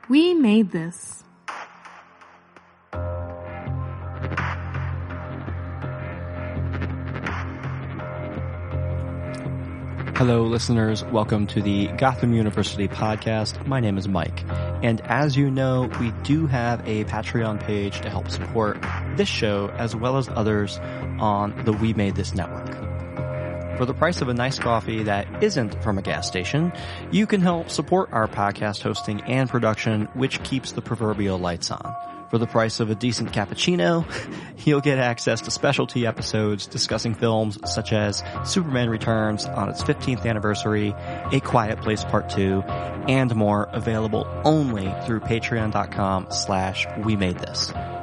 We made this. Hello, listeners. Welcome to the Gotham University podcast. My name is Mike. And as you know, we do have a Patreon page to help support this show as well as others on the We Made This network. For the price of a nice coffee that isn't from a gas station, you can help support our podcast hosting and production, which keeps the proverbial lights on. For the price of a decent cappuccino, you'll get access to specialty episodes discussing films such as Superman Returns on its 15th anniversary, A Quiet Place Part 2, and more, available only through patreon.com/WeMadeThis.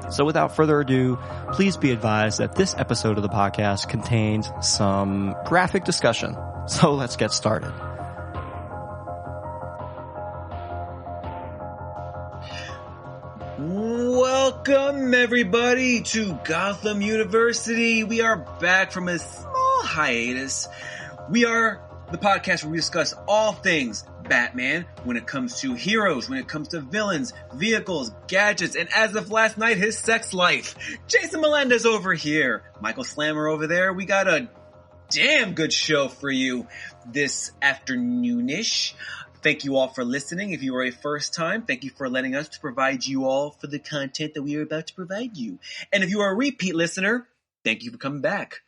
So without further ado, please be advised that this episode of the podcast contains some graphic discussion. So let's get started. Welcome everybody to Gotham University. We are back from a small hiatus. We are the podcast where we discuss all things Batman when it comes to heroes, when it comes to villains, vehicles, gadgets, and as of last night, his sex life. Jason Melendez over here, Michael Slammer over there. We got a damn good show for you this afternoonish. Thank you all for listening. If you are a first time, thank you for letting us to provide you all for the content that we are about to provide you. And if you are a repeat listener, thank you for coming back.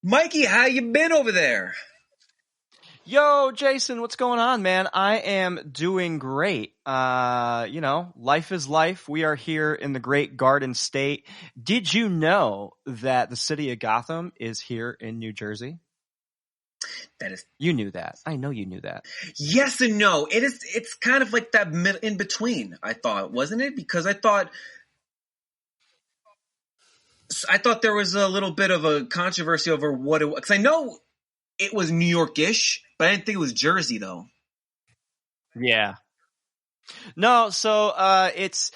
Mikey, how you been over there? Yo, Jason, what's going on, man? I am doing great. Life is life. We are here in the great Garden State. Did you know that the city of Gotham is here in New Jersey? You knew that. I know you knew that. Yes and no. It's kind of like that in between, I thought, wasn't it? Because I thought there was a little bit of a controversy over what it was. Because I know it was New York-ish, but I didn't think it was Jersey, though. Yeah. No, so it's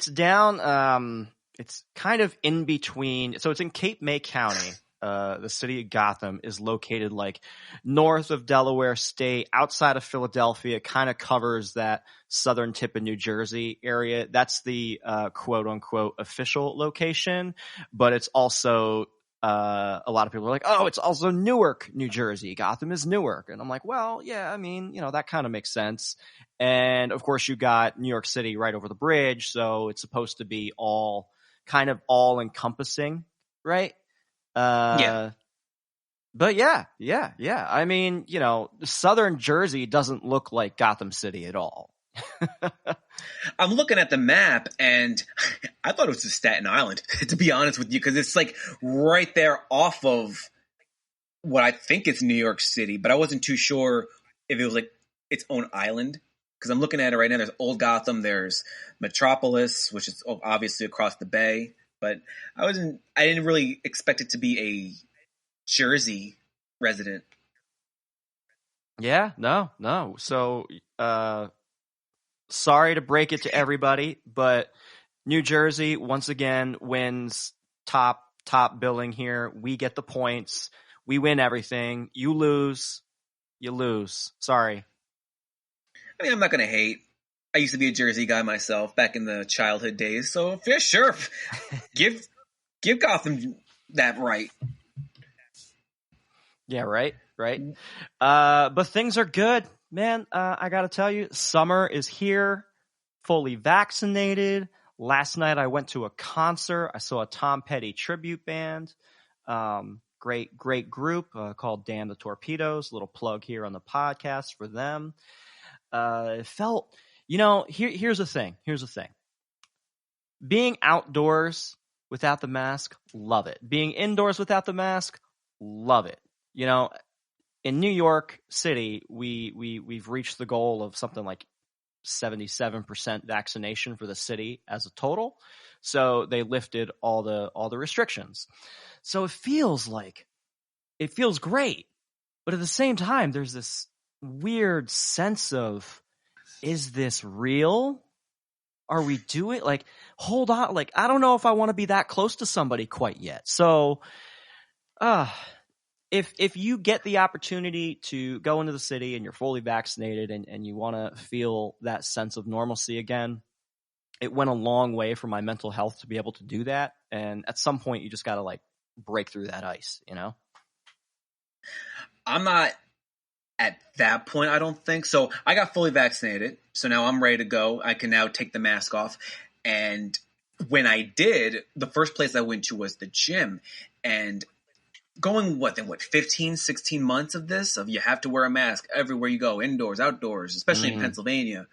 down. It's kind of in between. So it's in Cape May County. The city of Gotham is located like north of Delaware State, outside of Philadelphia. It kind of covers that southern tip of New Jersey area. That's the quote unquote official location, but it's also a lot of people are like, oh, it's also Newark, New Jersey. Gotham is Newark. And I'm like, well, yeah, I mean, that kind of makes sense. And of course you got New York City right over the bridge. So it's supposed to be all encompassing, right? Yeah. But yeah. I mean, southern Jersey doesn't look like Gotham City at all. I'm looking at the map, and I thought it was just Staten Island, to be honest with you, because it's like right there off of what I think is New York City, but I wasn't too sure if it was like its own island. Because I'm looking at it right now. There's Old Gotham, there's Metropolis, which is obviously across the bay. But I didn't really expect it to be a Jersey resident. Yeah, no. So, sorry to break it to everybody, but New Jersey once again wins top billing here. We get the points. We win everything. You lose. Sorry. I mean, I'm not going to hate. I used to be a Jersey guy myself back in the childhood days, so yeah, sure. Give Gotham that right. Yeah, right. But things are good, man. I got to tell you, summer is here, fully vaccinated. Last night I went to a concert. I saw a Tom Petty tribute band. Great group called Dan the Torpedoes. Little plug here on the podcast for them. It felt... here's the thing. Being outdoors without the mask, love it. Being indoors without the mask, love it. In New York City, we've reached the goal of something like 77% vaccination for the city as a total. So they lifted all the restrictions. So it feels great. But at the same time, there's this weird sense of, is this real? Are we doing hold on, I don't know if I want to be that close to somebody quite yet. So if you get the opportunity to go into the city and you're fully vaccinated and you want to feel that sense of normalcy again, it went a long way for my mental health to be able to do that. And at some point, you just got to like break through that ice, you know? I'm not at that point, I don't think. So I got fully vaccinated. So now I'm ready to go. I can now take the mask off. And when I did, the first place I went to was the gym. And going, 15, 16 months of this, of you have to wear a mask everywhere you go, indoors, outdoors, especially in Pennsylvania.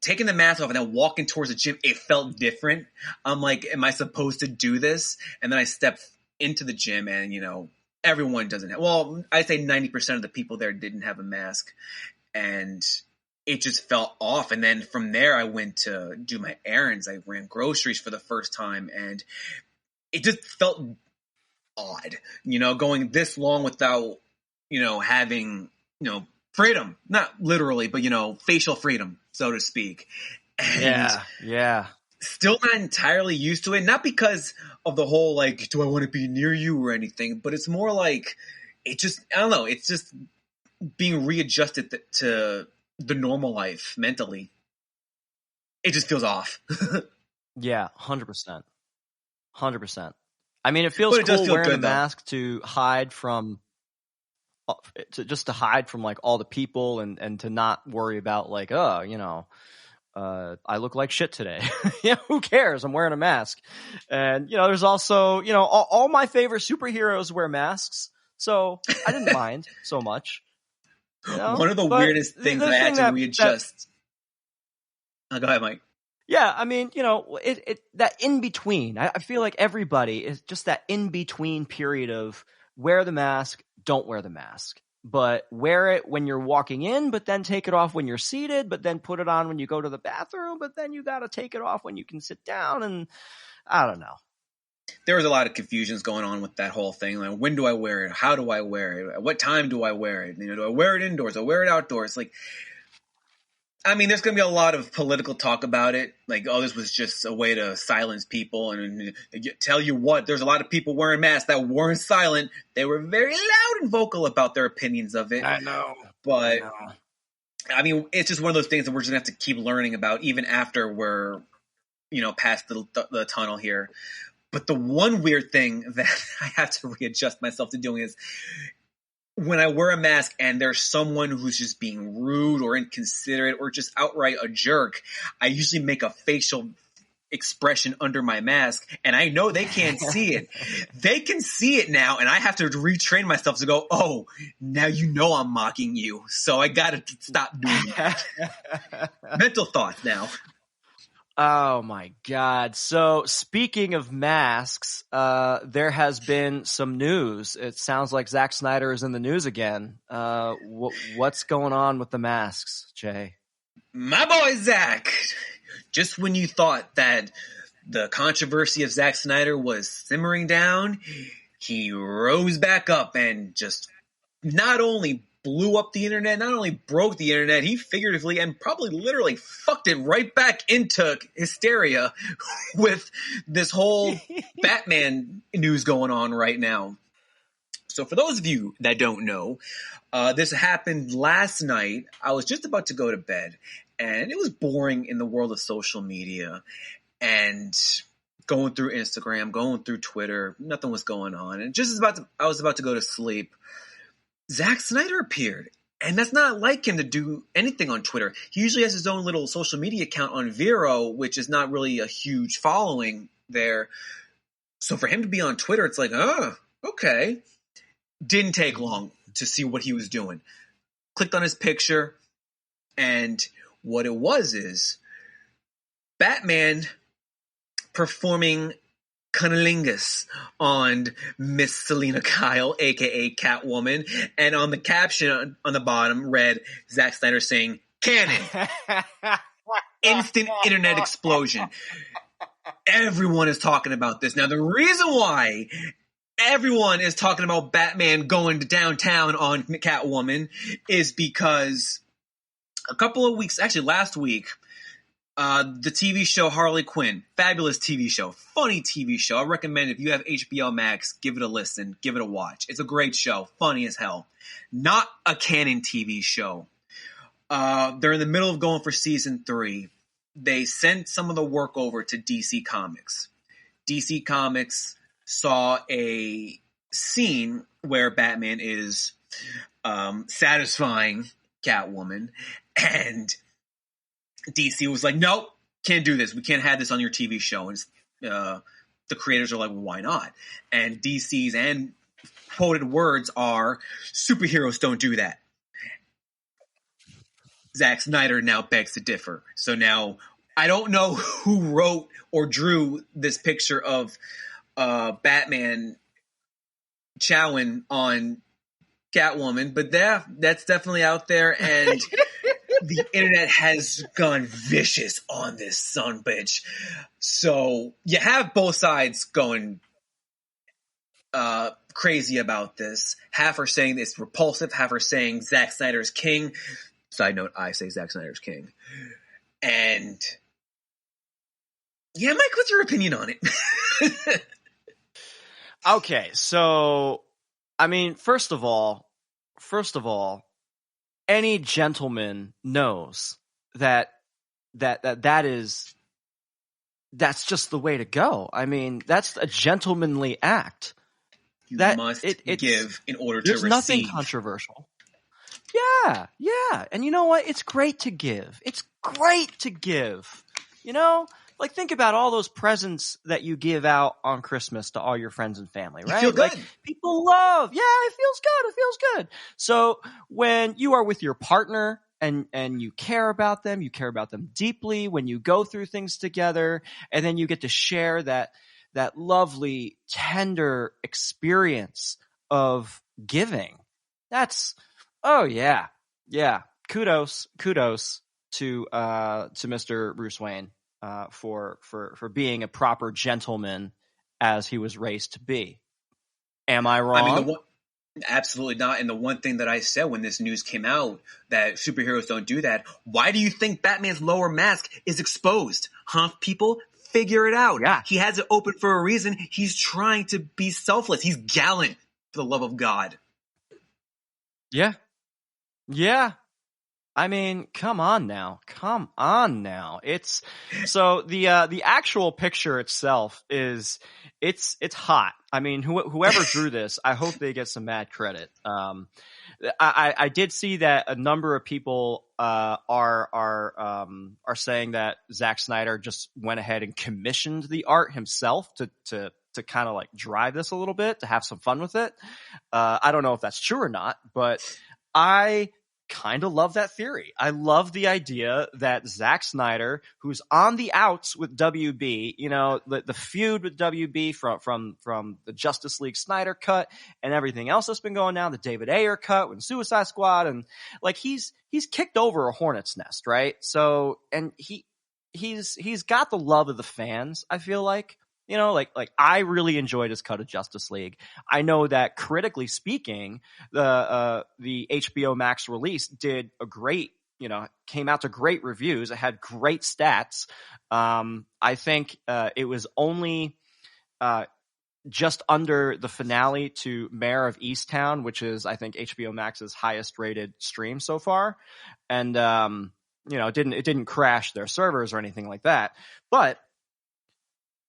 Taking the mask off and then walking towards the gym, it felt different. I'm like, am I supposed to do this? And then I stepped into the gym and, you know, everyone doesn't have, well, I'd say 90% of the people there didn't have a mask. And it just felt off. And then from there, I went to do my errands. I ran groceries for the first time. And it just felt odd, you know, going this long without, you know, having, you know, freedom. Not literally, but, you know, facial freedom, so to speak. And yeah. Still not entirely used to it. Not because of the whole, like, do I want to be near you or anything, but it's more like, it just, I don't know, it's just being readjusted to the normal life mentally. It just feels off. Yeah, 100%. 100%. I mean, it feels cool wearing a mask to hide from, to hide from like all the people and to not worry about like, oh, you know, I look like shit today. Yeah, who cares? I'm wearing a mask. And, you know, there's also, you know, all my favorite superheroes wear masks. So I didn't mind so much. You know? One of the weirdest things I had to readjust. Go ahead, Mike. Yeah, I mean, you know, that in between. I feel like everybody is just that in between period of wear the mask, don't wear the mask. But wear it when you're walking in, but then take it off when you're seated, but then put it on when you go to the bathroom, but then you got to take it off when you can sit down. And I don't know. There was a lot of confusions going on with that whole thing. Like, when do I wear it? How do I wear it? At what time do I wear it? You know, do I wear it indoors? Do I wear it outdoors? Like, I mean, there's going to be a lot of political talk about it. Like, oh, this was just a way to silence people. And tell you what, there's a lot of people wearing masks that weren't silent. They were very loud and vocal about their opinions of it. I know. But, I mean, it's just one of those things that we're just going to have to keep learning about even after we're, you know, past the tunnel here. But the one weird thing that I have to readjust myself to doing is when I wear a mask and there's someone who's just being rude or inconsiderate or just outright a jerk, I usually make a facial expression under my mask, and I know they can't see it. They can see it now, and I have to retrain myself to go, oh, now you know I'm mocking you, so I gotta stop doing that. Mental thoughts now. Oh my God. So speaking of masks, there has been some news. It sounds like Zack Snyder is in the news again. What's going on with the masks, Jay? My boy Zack. Just when you thought that the controversy of Zack Snyder was simmering down, he rose back up and just not only blew up the internet, not only broke the internet, he figuratively and probably literally fucked it right back into hysteria with this whole Batman news going on right now. So for those of you that don't know, this happened last night. I was just about to go to bed, and it was boring in the world of social media and going through Instagram, going through Twitter. Nothing was going on. And just I was about to go to sleep, Zack Snyder appeared. And that's not like him to do anything on Twitter. He usually has his own little social media account on Vero, which is not really a huge following there. So for him to be on Twitter, it's like, oh, okay. Didn't take long to see what he was doing. Clicked on his picture, and what it was is Batman performing Cunning on Miss Selena Kyle, a.k.a. Catwoman. And on the caption on the bottom read, Zack Snyder saying, "Canon." Instant internet explosion. Everyone is talking about this. Now, the reason why everyone is talking about Batman going to downtown on Catwoman is because a couple of weeks, actually last week, The TV show Harley Quinn, fabulous TV show, funny TV show. I recommend if you have HBO Max, give it a listen, give it a watch. It's a great show, funny as hell. Not a canon TV show. They're in the middle of going for season 3. They sent some of the work over to DC Comics. DC Comics saw a scene where Batman is satisfying Catwoman, and DC was like, nope, can't do this. We can't have this on your TV show. And the creators are like, well, why not? And DC's and quoted words are, superheroes don't do that. Zack Snyder now begs to differ. So now I don't know who wrote or drew this picture of Batman chowing on Catwoman, but that's definitely out there, and the internet has gone vicious on this sumbitch. So you have both sides going crazy about this. Half are saying it's repulsive, half are saying Zack Snyder's king. Side note, I say Zack Snyder's king. And yeah, Mike, what's your opinion on it? Okay, so I mean, first of all, any gentleman knows that's just the way to go. I mean, that's a gentlemanly act. You must give in order to receive. There's nothing controversial. Yeah. And you know what? It's great to give. You know? Like, think about all those presents that you give out on Christmas to all your friends and family, right? You feel good. Like, people love. Yeah, it feels good. So when you are with your partner and you care about them deeply, when you go through things together, and then you get to share that lovely, tender experience of giving. That's, oh yeah. Kudos to Mr. Bruce Wayne. For being a proper gentleman as he was raised to be. Am I wrong? I mean, absolutely not. And the one thing that I said when this news came out that superheroes don't do that, why do you think Batman's lower mask is exposed? Huh? People, figure it out. Yeah. He has it open for a reason. He's trying to be selfless. He's gallant, for the love of God. Yeah. I mean, come on now. It's so the actual picture itself is it's hot. I mean, whoever drew this, I hope they get some mad credit. I did see that a number of people are saying that Zack Snyder just went ahead and commissioned the art himself to kind of like drive this a little bit, to have some fun with it. I don't know if that's true or not, but I kind of love that theory. I love the idea that Zack Snyder, who's on the outs with WB, you know, the feud with WB from the Justice League Snyder cut and everything else that's been going down, the David Ayer cut with Suicide Squad, and like he's kicked over a hornet's nest, right? So, and he's got the love of the fans, I feel like. You know, like I really enjoyed his cut of Justice League. I know that critically speaking, the HBO Max release did a great, you know, came out to great reviews. It had great stats. I think it was only just under the finale to Mayor of Easttown, which is, I think, HBO Max's highest rated stream so far. And you know, it didn't crash their servers or anything like that. But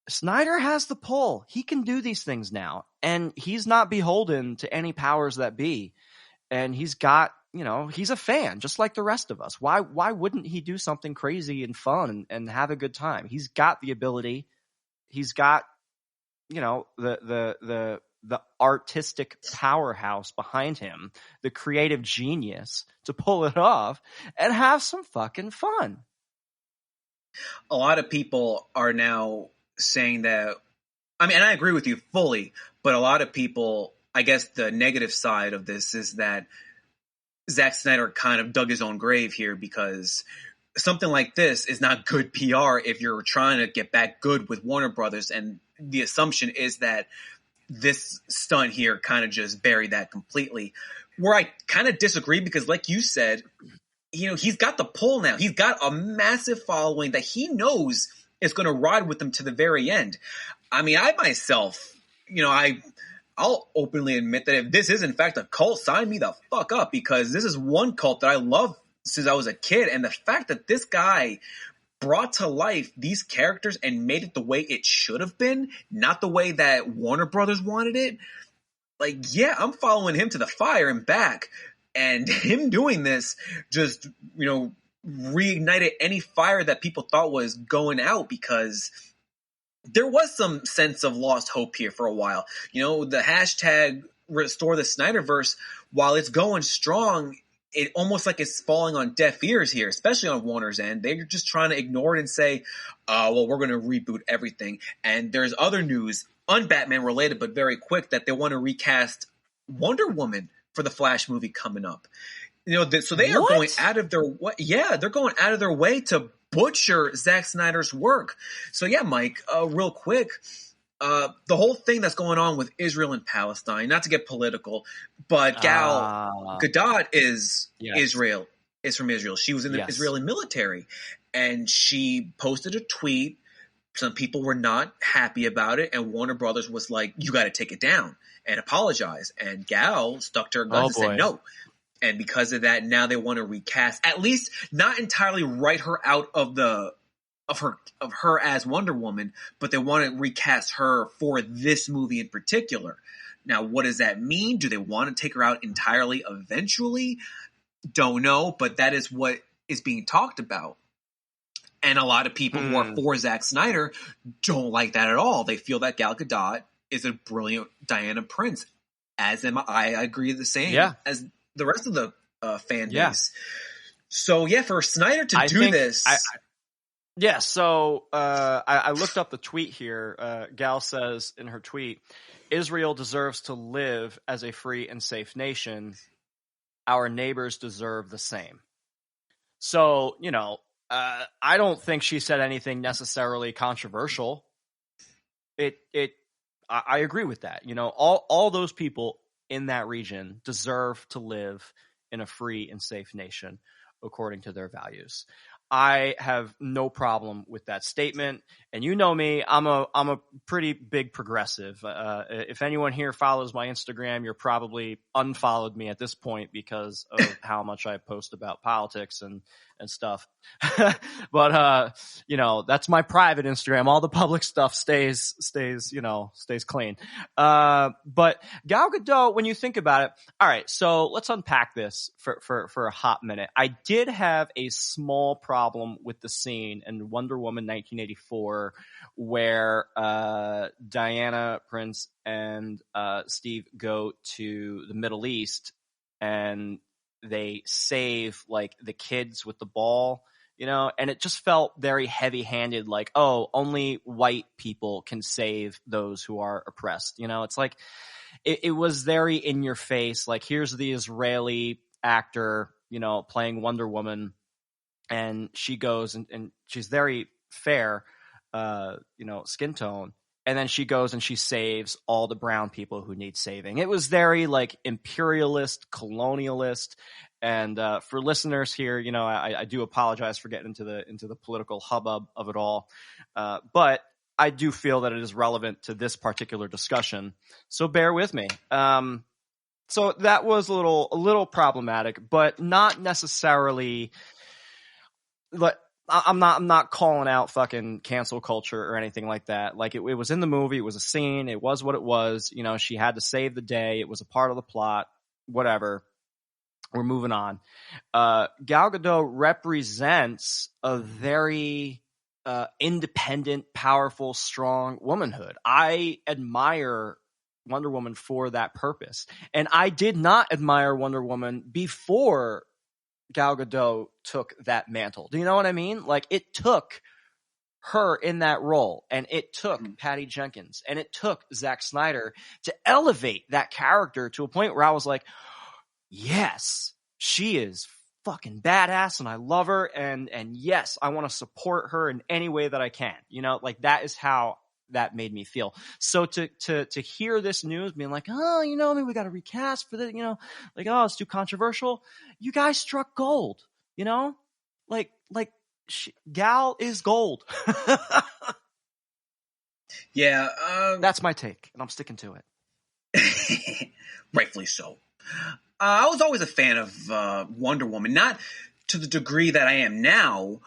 Snyder has the pull. He can do these things now, and he's not beholden to any powers that be. And he's got, you know, he's a fan just like the rest of us. Why wouldn't he do something crazy and fun and have a good time? He's got the ability. He's got, you know, the artistic powerhouse behind him, the creative genius to pull it off and have some fucking fun. A lot of people are now saying that, I mean, and I agree with you fully, but a lot of people, I guess the negative side of this is that Zack Snyder kind of dug his own grave here, because something like this is not good PR if you're trying to get back good with Warner Brothers. And the assumption is that this stunt here kind of just buried that completely. Where I kind of disagree, because like you said, he's got the pull now. He's got a massive following that he knows is going to ride with him to the very end. I mean, I myself, I'll openly admit that if this is in fact a cult, sign me the fuck up, because this is one cult that I love since I was a kid. And the fact that this guy brought to life these characters and made it the way it should have been, not the way that Warner Brothers wanted it. Like, yeah, I'm following him to the fire and back. And him doing this just, reignited any fire that people thought was going out, because there was some sense of lost hope here for a while. The hashtag restore the Snyderverse, while it's going strong, it almost like it's falling on deaf ears here, especially on Warner's end. They're just trying to ignore it and say, well, we're going to reboot everything. And there's other news, un-Batman related, but very quick, that they want to recast Wonder Woman for the Flash movie coming up. So they are going out of their way. Yeah, they're going out of their way to butcher Zack Snyder's work. So yeah, Mike, real quick, the whole thing that's going on with Israel and Palestine, not to get political, but Gal Gadot is Israel, is from Israel. She was in the Israeli military, and she posted a tweet. Some people were not happy about it, and Warner Brothers was like, you got to take it down and apologize. And Gal stuck to her guns and said no. And because of that, now they want to recast, at least not entirely write her out of her as Wonder Woman, but they want to recast her for this movie in particular. Now, what does that mean? Do they want to take her out entirely eventually? Don't know, but that is what is being talked about. And a lot of people who are for Zack Snyder don't like that at all. They feel that Gal Gadot is a brilliant Diana Prince, as am I. I agree the same as the rest of the fan base. So yeah, for Snyder to do this. So I looked up the tweet here. Gal says in her tweet, Israel deserves to live as a free and safe nation. Our neighbors deserve the same. So, I don't think she said anything necessarily controversial. I agree with that. All those people in that region deserve to live in a free and safe nation according to their values. I have no problem with that statement. And you know me, I'm a pretty big progressive. If anyone here follows my Instagram, you're probably unfollowed me at this point because of how much I post about politics and stuff. But that's my private Instagram. All the public stuff stays clean. But Gal Gadot, when you think about it, all right, so let's unpack this for a hot minute. I did have a small problem with the scene in Wonder Woman 1984 where Diana Prince and Steve go to the Middle East and they save like the kids with the ball, and it just felt very heavy-handed, like, oh, only white people can save those who are oppressed. It's like it was very in your face, like, here's the Israeli actor, playing Wonder Woman, and she goes and she's very fair, skin tone. And then she goes and she saves all the brown people who need saving. It was very like imperialist, colonialist. And for listeners here, I do apologize for getting into the political hubbub of it all. But I do feel that it is relevant to this particular discussion. So bear with me. So that was a little problematic, but not necessarily like, I'm not calling out fucking cancel culture or anything like that. Like it was in the movie. It was a scene. It was what it was. She had to save the day. It was a part of the plot, whatever. We're moving on. Gal Gadot represents a very independent, powerful, strong womanhood. I admire Wonder Woman for that purpose. And I did not admire Wonder Woman before Gal Gadot took that mantle. Do you know what I mean? Like, it took her in that role, and it took Patty Jenkins, and it took Zack Snyder to elevate that character to a point where I was like, yes, she is fucking badass, and I love her, and yes, I want to support her in any way that I can. Like, that is how that made me feel. So to hear this news being like, oh, maybe we got to recast for this, like, oh, it's too controversial. You guys struck gold. You know, Gal is gold. Yeah, that's my take, and I'm sticking to it. Rightfully so. I was always a fan of Wonder Woman, not to the degree that I am now.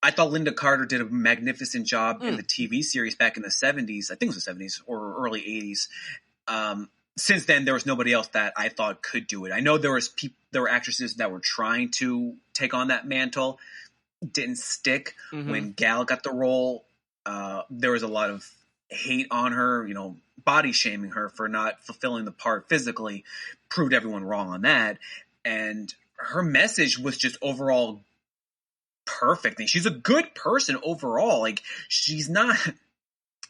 I thought Linda Carter did a magnificent job in the TV series back in the 70s. I think it was the 70s or early 80s. Since then, there was nobody else that I thought could do it. I know there were actresses that were trying to take on that mantle. Didn't stick. When Gal got the role, there was a lot of hate on her, body shaming her for not fulfilling the part physically. Proved everyone wrong on that. And her message was just overall perfect. And she's a good person overall. Like, she's not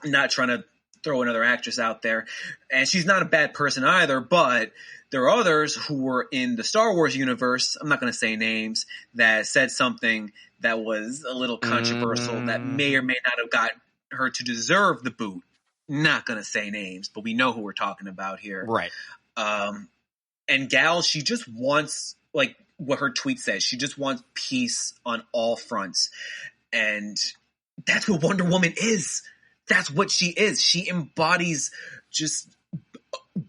trying to throw another actress out there, and she's not a bad person either, but there are others who were in the Star Wars universe, I'm not going to say names, that said something that was a little controversial that may or may not have got her to deserve the boot. Not going to say names, but we know who we're talking about here. Right. And Gal, she just wants, like what her tweet says, she just wants peace on all fronts. And that's what Wonder Woman is. That's what she is. She embodies just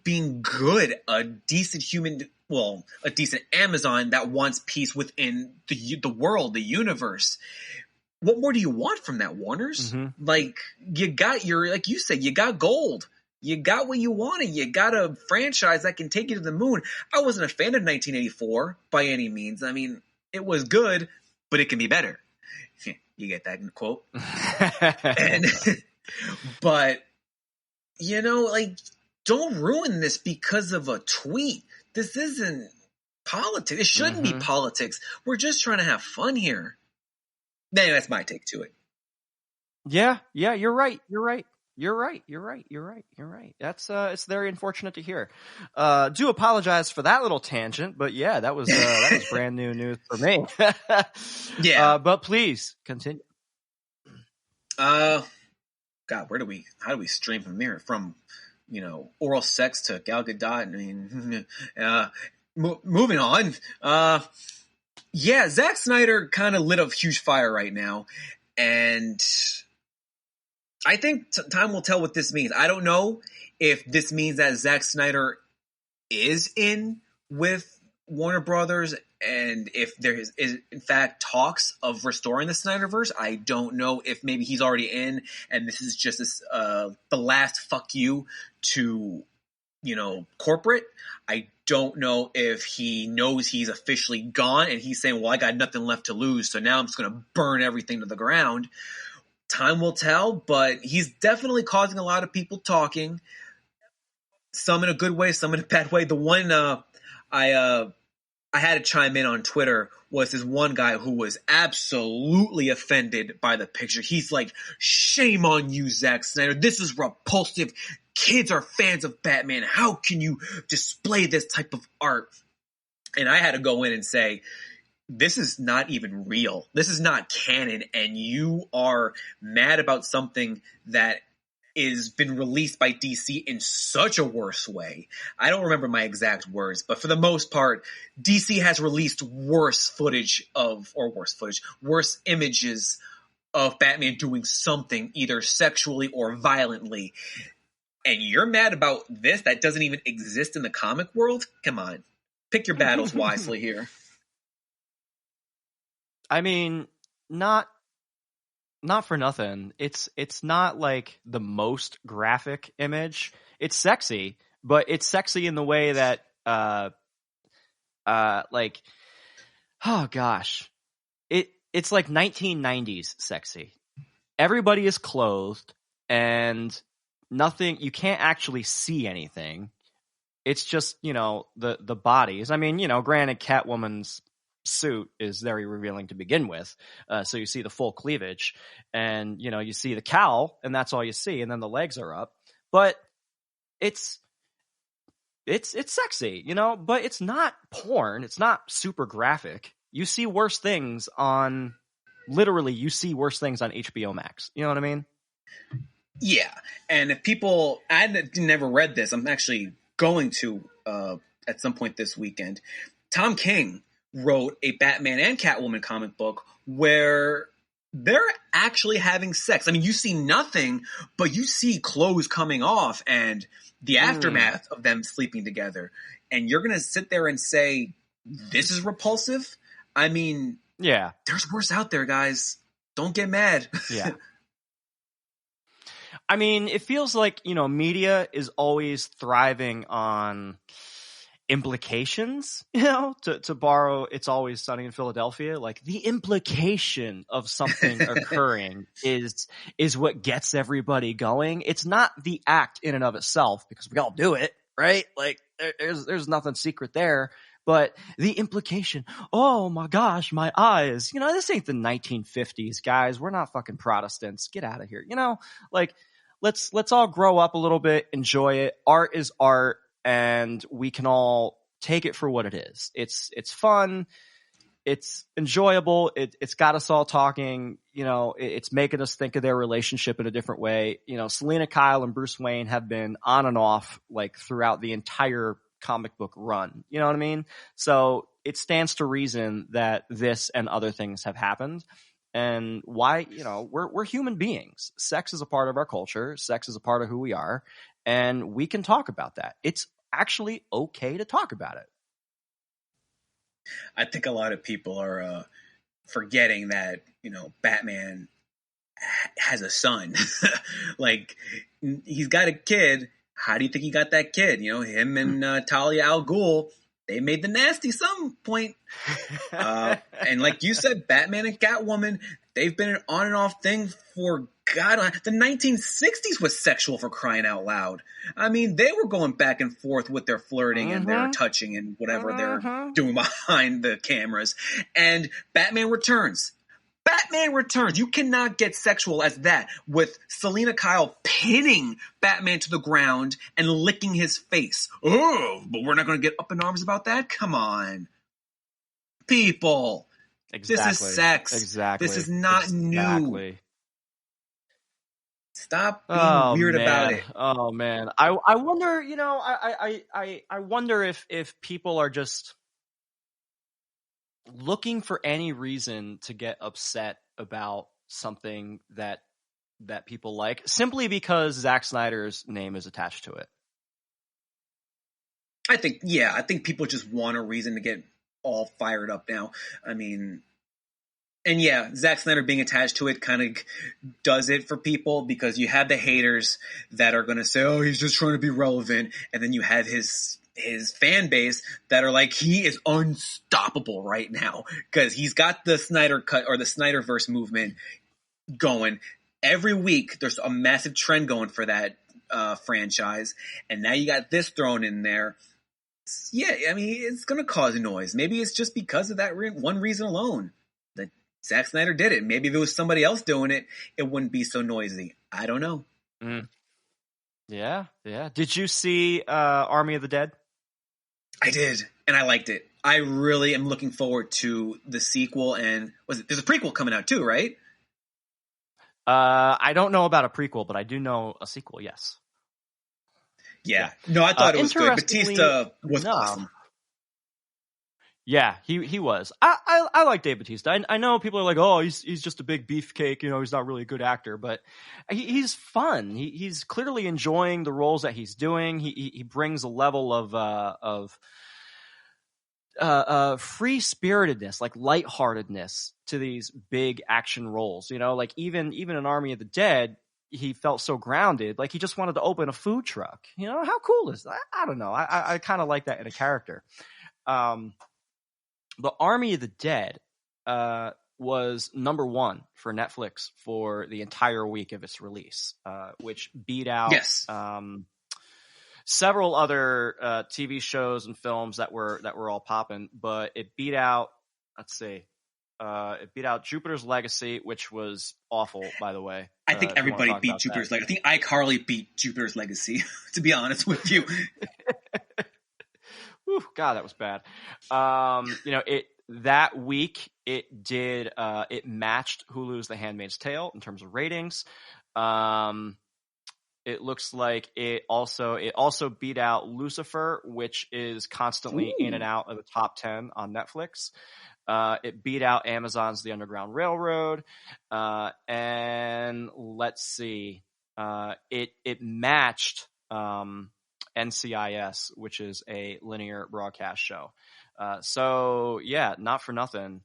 being good, a decent human, a decent Amazon that wants peace within the world, the universe. What more do you want from that, Warners? Like, you got like you said, you got gold. You got what you wanted. You got a franchise that can take you to the moon. I wasn't a fan of 1984 by any means. I mean, it was good, but it can be better. You get that quote? But, don't ruin this because of a tweet. This isn't politics. It shouldn't be politics. We're just trying to have fun here. Anyway, that's my take to it. Yeah, you're right. That's it's very unfortunate to hear. Do apologize for that little tangent, but yeah, that was brand new news for me. Yeah. But please continue. God, how do we stream from there? From, oral sex to Gal Gadot. I mean, moving on. Yeah, Zack Snyder kind of lit a huge fire right now, and I think time will tell what this means. I don't know if this means that Zack Snyder is in with Warner Brothers, and if there is in fact talks of restoring the Snyderverse. I don't know if maybe he's already in, and this is just the last fuck you to, corporate. I don't know if he knows he's officially gone, and he's saying, well, I got nothing left to lose, so now I'm just going to burn everything to the ground. Time will tell, but he's definitely causing a lot of people talking. Some in a good way, some in a bad way. The one I had to chime in on Twitter was this one guy who was absolutely offended by the picture. He's like, shame on you, Zack Snyder. This is repulsive. Kids are fans of Batman. How can you display this type of art? And I had to go in and say, this is not even real. This is not canon. And you are mad about something that is been released by DC in such a worse way. I don't remember my exact words, but for the most part, DC has released worse images of Batman doing something either sexually or violently. And you're mad about this that doesn't even exist in the comic world? Come on. Pick your battles wisely here. I mean, not for nothing. It's not like the most graphic image. It's sexy, but it's sexy in the way that like, oh gosh. It's like 1990s sexy. Everybody is clothed and you can't actually see anything. It's just, the bodies. I mean, granted, Catwoman's suit is very revealing to begin with, so you see the full cleavage, and you see the cowl, and that's all you see, and then the legs are up. But it's sexy, but it's not porn. It's not super graphic. You see worse things on HBO Max. You know what I mean? Yeah, and if people, I never read this. I'm actually going to at some point this weekend. Tom King wrote a Batman and Catwoman comic book where they're actually having sex. I mean, you see nothing, but you see clothes coming off and the aftermath of them sleeping together. And you're going to sit there and say, this is repulsive? I mean, yeah, there's worse out there, guys. Don't get mad. Yeah. I mean, it feels like, media is always thriving on implications, to borrow It's Always Sunny in Philadelphia. Like, the implication of something occurring is what gets everybody going. It's not the act in and of itself, because we all do it, right? Like, there's nothing secret there. But the implication, oh my gosh, my eyes, this ain't the 1950s, guys. We're not fucking Protestants. Get out of here. Like, let's all grow up a little bit, enjoy it. Art is art, and we can all take it for what it is. It's fun. It's enjoyable. It's got us all talking. It's making us think of their relationship in a different way. Selena Kyle and Bruce Wayne have been on and off like throughout the entire comic book run. You know what I mean? So it stands to reason that this and other things have happened. And why, we're human beings. Sex is a part of our culture. Sex is a part of who we are. And we can talk about that. It's actually okay to talk about it. I think a lot of people are forgetting that, Batman has a son. Like, he's got a kid. How do you think he got that kid? Him and Talia al Ghul, they made the nasty some point. And like you said, Batman and Catwoman, they've been an on and off thing for the 1960s was sexual, for crying out loud. I mean, they were going back and forth with their flirting and their touching and whatever they're doing behind the cameras. And Batman Returns. You cannot get sexual as that, with Selena Kyle pinning Batman to the ground and licking his face. Oh, but we're not going to get up in arms about that? Come on. People. Exactly. This is sex. Exactly. This is not new. Stop being weird about it. Oh man. I wonder, I wonder if people are just looking for any reason to get upset about something that people like, simply because Zack Snyder's name is attached to it. I think people just want a reason to get all fired up now. I mean, and yeah, Zack Snyder being attached to it kind of does it for people, because you have the haters that are going to say, oh, he's just trying to be relevant. And then you have his fan base that are like, he is unstoppable right now, because he's got the Snyder Cut or the Snyderverse movement going. Every week there's a massive trend going for that franchise, and now you got this thrown in there. Yeah, I mean, it's going to cause noise. Maybe it's just because of that one reason alone that Zack Snyder did it. Maybe if it was somebody else doing it, it wouldn't be so noisy. I don't know. Yeah. Did you see Army of the Dead? I did, and I liked it. I really am looking forward to the sequel, and there's a prequel coming out too, right? I don't know about a prequel, but I do know a sequel, yes. Yeah. No, I thought it was good. Batista was awesome. Yeah, he was. I like Dave Bautista. I know people are like, oh, he's just a big beefcake. He's not really a good actor, but he's fun. He's clearly enjoying the roles that he's doing. He brings a level of free spiritedness, like lightheartedness, to these big action roles. Like even in Army of the Dead, he felt so grounded. Like he just wanted to open a food truck. How cool is that? I don't know. I kind of like that in a character. But Army of the Dead was #1 for Netflix for the entire week of its release, which beat out several other TV shows and films that were all popping. But it beat out, it beat out Jupiter's Legacy, which was awful, by the way. I think everybody beat Jupiter's Legacy. I think iCarly beat Jupiter's Legacy, to be honest with you. Whew, God, that was bad. That week it did it matched Hulu's The Handmaid's Tale in terms of ratings. It It looks like it also beat out Lucifer, which is constantly in and out of the top 10 on Netflix. It beat out Amazon's The Underground Railroad, and let's see, it matched NCIS, which is a linear broadcast show. So yeah, not for nothing.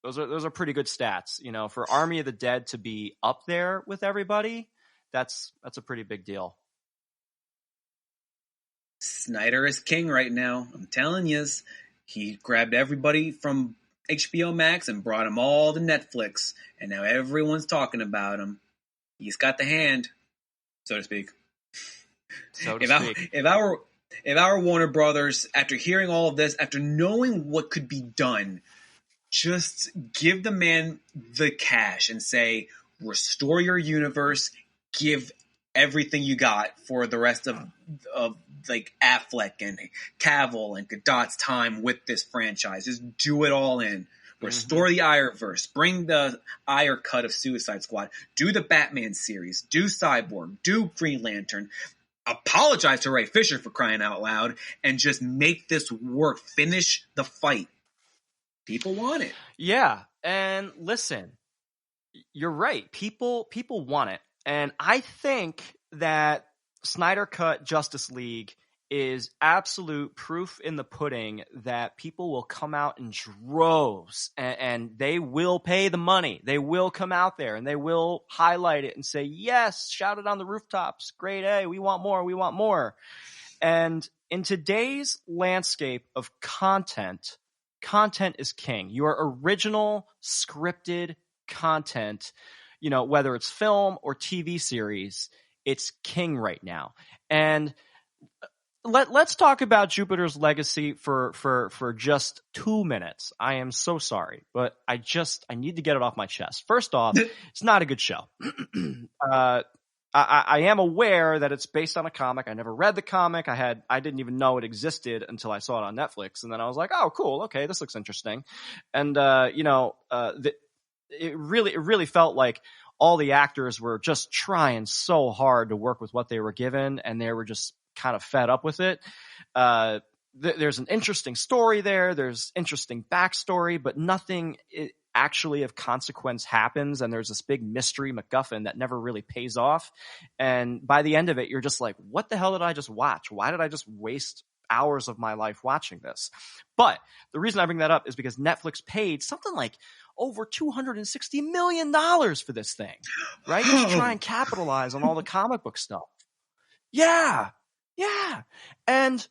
Those are pretty good stats. You know, for Army of the Dead to be up there with everybody, that's a pretty big deal. Snyder is king right now. I'm telling you, he grabbed everybody from HBO Max and brought them all to Netflix, and now everyone's talking about him. He's got the hand, so to speak. If our Warner Brothers, after hearing all of this, after knowing what could be done, just give the man the cash and say, restore your universe, give everything you got for the rest of like Affleck and Cavill and Godot's time with this franchise. Just do it all in. Restore the Ayerverse. Bring the Ayer cut of Suicide Squad. Do the Batman series. Do Cyborg. Do Green Lantern. Apologize to Ray Fisher for crying out loud and just make this work. Finish the fight. People want it. Yeah, and listen, you're right. People want it. And I think that Snyder Cut Justice League is absolute proof in the pudding that people will come out in droves and they will pay the money. They will come out there and they will highlight it and say, yes, shout it on the rooftops. Grade A, we want more, we want more. And in today's landscape of content is king. Your original scripted content, you know, whether it's film or TV series, it's king right now. And let's talk about Jupiter's Legacy for just 2 minutes. I am so sorry, but I need to get it off my chest. First off, it's not a good show. I am aware that it's based on a comic. I never read the comic. I didn't even know it existed until I saw it on Netflix. And then I was like, oh, cool. Okay. This looks interesting. And, it really felt like all the actors were just trying so hard to work with what they were given, and they were just kind of fed up with it. There's an interesting story there. There's interesting backstory, but nothing actually of consequence happens. And there's this big mystery MacGuffin that never really pays off. And by the end of it, you're just like, what the hell did I just watch? Why did I just waste hours of my life watching this? But the reason I bring that up is because Netflix paid something like over $260 million for this thing, right? To try and capitalize on all the comic book stuff. Yeah. And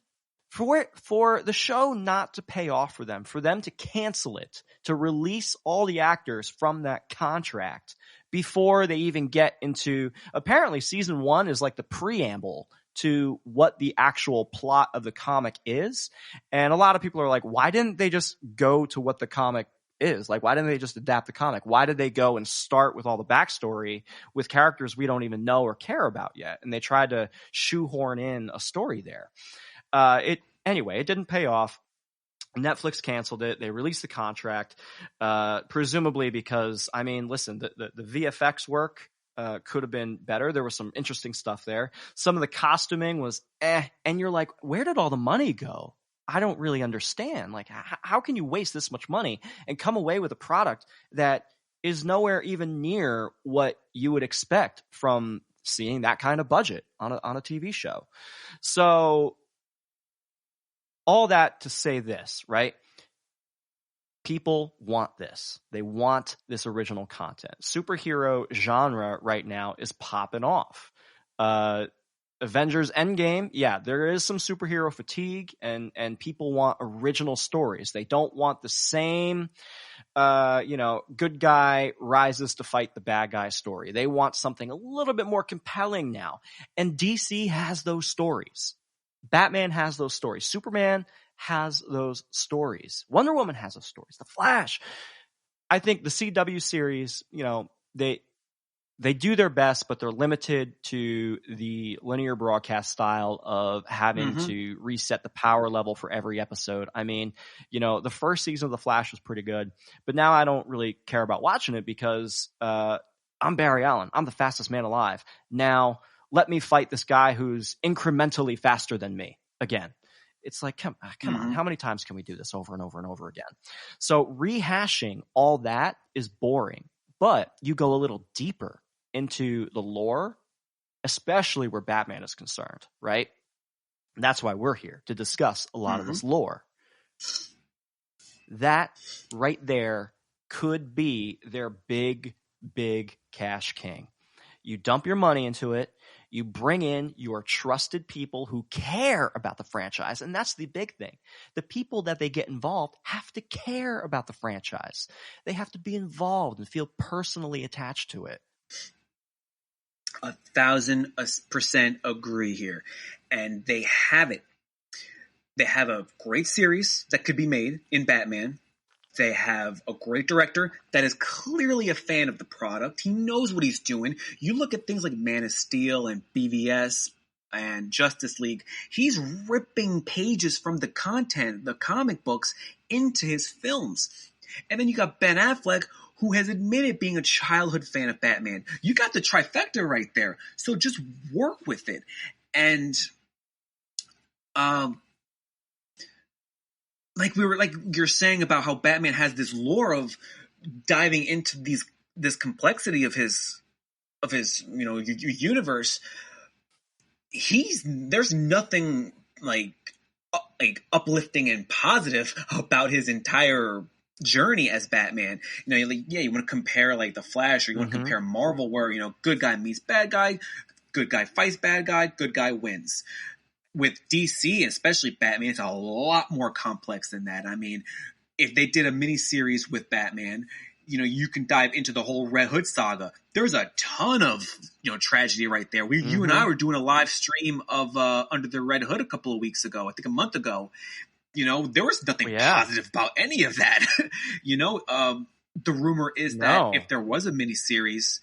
for the show not to pay off for them to cancel it, to release all the actors from that contract before they even get into, apparently season 1 is like the preamble to what the actual plot of the comic is. And a lot of people are like, why didn't they just go to what the comic is? Like, why didn't they just adapt the comic? Why did they go and start with all the backstory with characters we don't even know or care about yet? And they tried to shoehorn in a story there. It didn't pay off. Netflix canceled it. They released the contract, presumably because, I mean, listen, the VFX work could have been better. There was some interesting stuff there. Some of the costuming was and you're like, where did all the money go? I don't really understand. Like, how can you waste this much money and come away with a product that is nowhere even near what you would expect from seeing that kind of budget on a TV show? So all that to say this, right? People want this. They want this original content. Superhero genre right now is popping off. Avengers Endgame, yeah, there is some superhero fatigue, and people want original stories. They don't want the same, good guy rises to fight the bad guy story. They want something a little bit more compelling now. And DC has those stories. Batman has those stories. Superman has those stories. Wonder Woman has those stories. The Flash. I think the CW series, they do their best, but they're limited to the linear broadcast style of having to reset the power level for every episode. I mean, the first season of The Flash was pretty good, but now I don't really care about watching it because I'm Barry Allen. I'm the fastest man alive. Now let me fight this guy who's incrementally faster than me again. It's like, come on. How many times can we do this over and over and over again? So rehashing all that is boring, but you go a little deeper into the lore, especially where Batman is concerned, right? And that's why we're here, to discuss a lot of this lore. That right there could be their big, big cash king. You dump your money into it. You bring in your trusted people who care about the franchise. And that's the big thing. The people that they get involved have to care about the franchise. They have to be involved and feel personally attached to it. 1,000% agree here. And they have it. They have a great series that could be made in Batman. They have a great director that is clearly a fan of the product. He knows what he's doing. You look at things like Man of Steel and BVS and Justice League. He's ripping pages from the content, the comic books, into his films. And then you got Ben Affleck, who has admitted being a childhood fan of Batman. You got the trifecta right there. So just work with it. And like you're saying about how Batman has this lore of diving into this complexity of his universe. There's nothing like uplifting and positive about his entire journey as Batman. You want to compare like the Flash, or you want to compare Marvel, where good guy meets bad guy, good guy fights bad guy, good guy wins. With DC, especially Batman, it's a lot more complex than that. I mean, if they did a miniseries with Batman, you can dive into the whole Red Hood saga. There's a ton of tragedy right there. You and I were doing a live stream of Under the Red Hood a couple of weeks ago, I think a month ago. There was nothing positive about any of that. The rumor is that if there was a miniseries,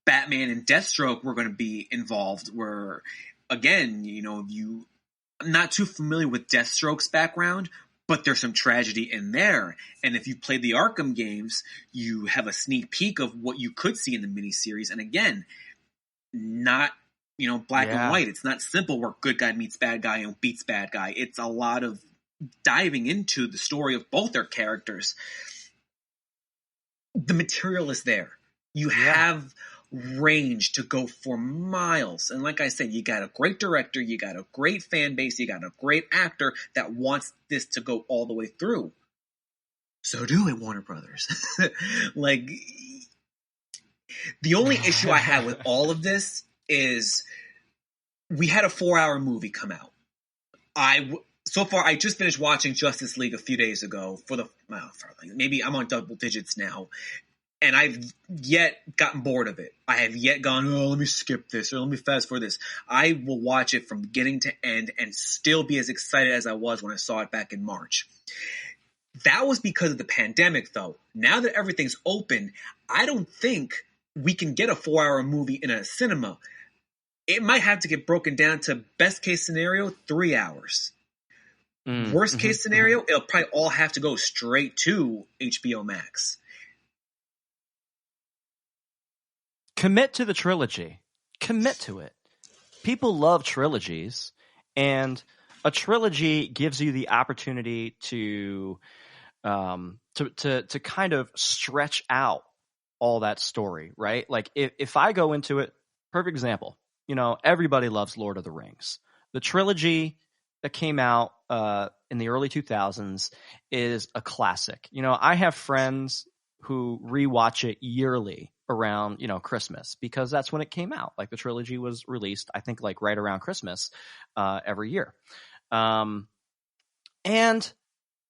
Batman and Deathstroke were going to be involved. Where again, I'm not too familiar with Deathstroke's background, but there's some tragedy in there. And if you played the Arkham games, you have a sneak peek of what you could see in the miniseries. And again, not, black and white. It's not simple where good guy meets bad guy and beats bad guy. It's a lot of diving into the story of both their characters. The material is there. You have range to go for miles. And like I said, you got a great director, you got a great fan base, you got a great actor that wants this to go all the way through. So do it, Warner Brothers. Like, the only issue I have with all of this is we had a 4-hour movie come out. So far, I just finished watching Justice League a few days ago maybe I'm on double digits now. And I've yet gotten bored of it. I have yet gone, let me skip this, or let me fast forward this. I will watch it from beginning to end and still be as excited as I was when I saw it back in March. That was because of the pandemic, though. Now that everything's open, I don't think we can get a 4-hour movie in a cinema. It might have to get broken down to best case scenario, 3 hours. Worst case scenario, it'll probably all have to go straight to HBO Max. Commit to the trilogy. Commit to it. People love trilogies, and a trilogy gives you the opportunity to kind of stretch out all that story, right? Like if I go into it, perfect example, everybody loves Lord of the Rings. The trilogy that came out in the early 2000s is a classic. I have friends who rewatch it yearly around, Christmas, because that's when it came out. Like the trilogy was released, I think like right around Christmas every year. And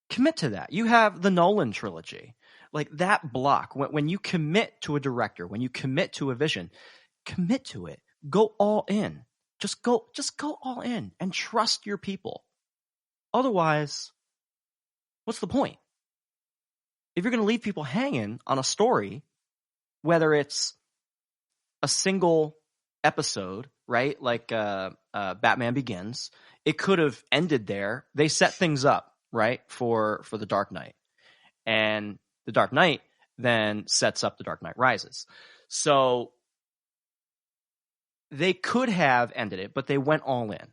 commit to that. You have the Nolan trilogy, like that block. When you commit to a director, when you commit to a vision, commit to it. Go all in. Just go all in and trust your people. Otherwise, what's the point? If you're going to leave people hanging on a story, whether it's a single episode, right? Like Batman Begins, it could have ended there. They set things up, right, for the Dark Knight. And the Dark Knight then sets up the Dark Knight Rises. So they could have ended it, but they went all in.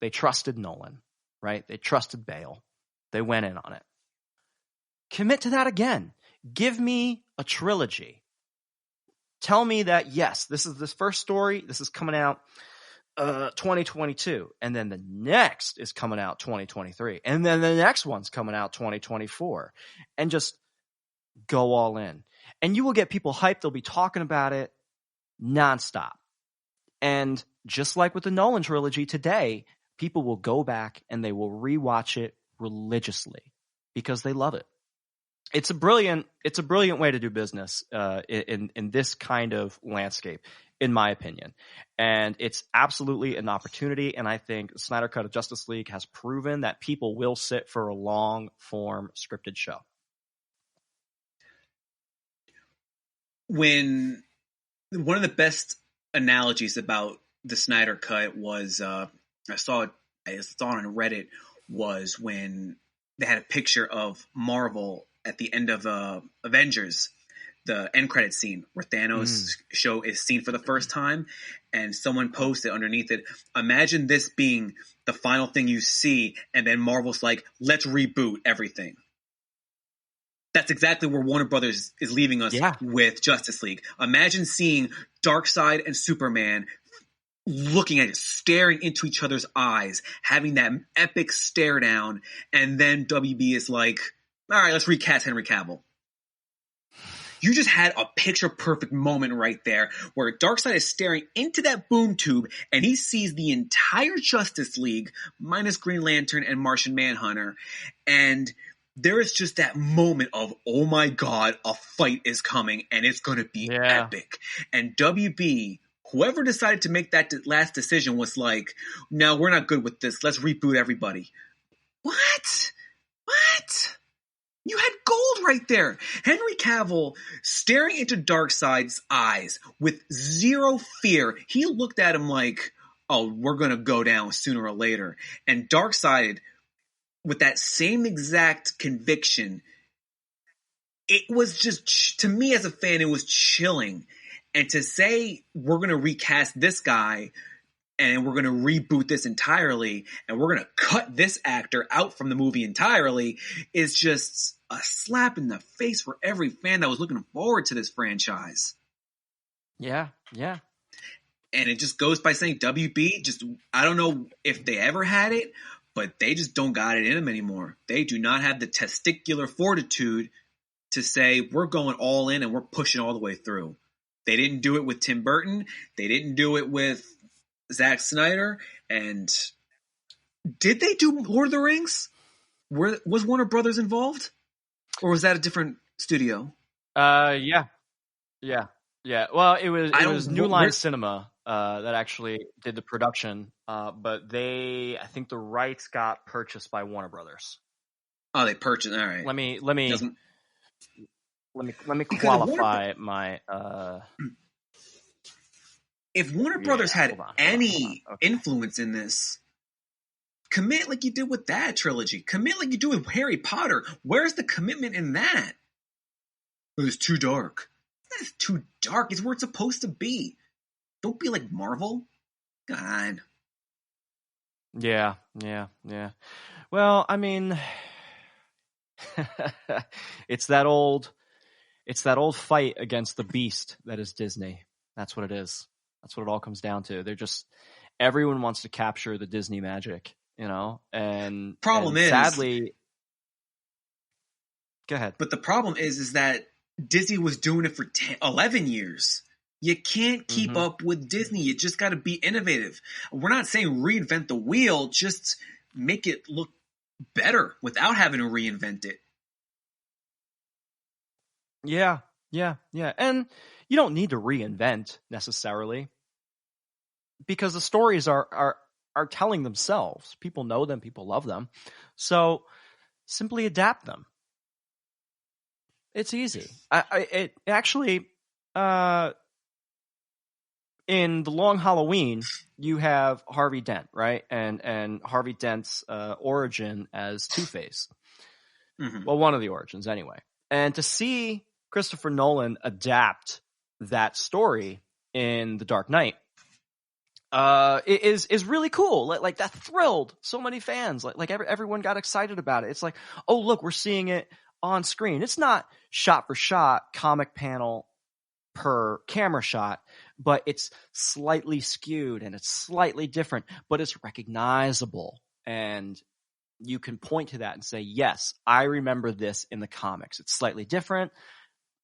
They trusted Nolan, right? They trusted Bale. They went in on it. Commit to that again. Give me a trilogy. Tell me that, yes, this is this first story. This is coming out 2022. And then the next is coming out 2023. And then the next one's coming out 2024. And just go all in. And you will get people hyped. They'll be talking about it nonstop. And just like with the Nolan trilogy today, people will go back and they will rewatch it religiously because they love it. It's a brilliant way to do business in this kind of landscape, in my opinion. And it's absolutely an opportunity. And I think the Snyder Cut of Justice League has proven that people will sit for a long form scripted show. When one of the best analogies about the Snyder Cut was, I saw it on Reddit, was when they had a picture of Marvel at the end of Avengers, the end credit scene where Thanos show is seen for the first time, and someone posted underneath it, imagine this being the final thing you see, and then Marvel's like, let's reboot everything. That's exactly where Warner Brothers is leaving us with Justice League. Imagine seeing Darkseid and Superman looking at it, staring into each other's eyes, having that epic stare down, and then WB is like, all right, let's recast Henry Cavill. You just had a picture-perfect moment right there where Darkseid is staring into that boom tube and he sees the entire Justice League minus Green Lantern and Martian Manhunter, and there is just that moment of, oh my God, a fight is coming and it's going to be epic. And WB, whoever decided to make that last decision, was like, no, we're not good with this. Let's reboot everybody. What? You had gold right there. Henry Cavill staring into Darkseid's eyes with zero fear. He looked at him like, oh, we're going to go down sooner or later. And Darkseid, with that same exact conviction, it was just, to me as a fan, it was chilling. And to say we're going to recast this guy and we're going to reboot this entirely and we're going to cut this actor out from the movie entirely is just a slap in the face for every fan that was looking forward to this franchise. Yeah. And it just goes by saying WB, just, I don't know if they ever had it, but they just don't got it in them anymore. They do not have the testicular fortitude to say we're going all in and we're pushing all the way through. They didn't do it with Tim Burton. They didn't do it with Zack Snyder. And did they do Lord of the Rings? Was Warner Brothers involved? Or was that a different studio? Yeah. Well, it was New Line Cinema that actually did the production, but I think the rights got purchased by Warner Brothers. Oh, they purchased. All right. Let me qualify my. If Warner Brothers had any influence in this, commit like you did with that trilogy. Commit like you do with Harry Potter. Where's the commitment in that? It was too dark. That's too dark. It's where it's supposed to be. Don't be like Marvel. God. Yeah. Well, I mean, it's that old fight against the beast that is Disney. That's what it is. That's what it all comes down to. Everyone wants to capture the Disney magic, and sadly, go ahead. But the problem is that Disney was doing it for 11 years. You can't keep up with Disney. You just got to be innovative. We're not saying reinvent the wheel, just make it look better without having to reinvent it. Yeah. And you don't need to reinvent necessarily because the stories are telling themselves. People know them. People love them. So simply adapt them. It's easy. It actually, in The Long Halloween, you have Harvey Dent, right? And Harvey Dent's origin as Two-Face. Well, one of the origins anyway. And to see Christopher Nolan adapt that story in The Dark Knight is really cool. Like that thrilled so many fans. Like everyone got excited about it. It's like, oh look, we're seeing it on screen. It's not shot for shot, comic panel per camera shot, but it's slightly skewed and it's slightly different, but it's recognizable. And you can point to that and say, yes, I remember this in the comics. It's slightly different,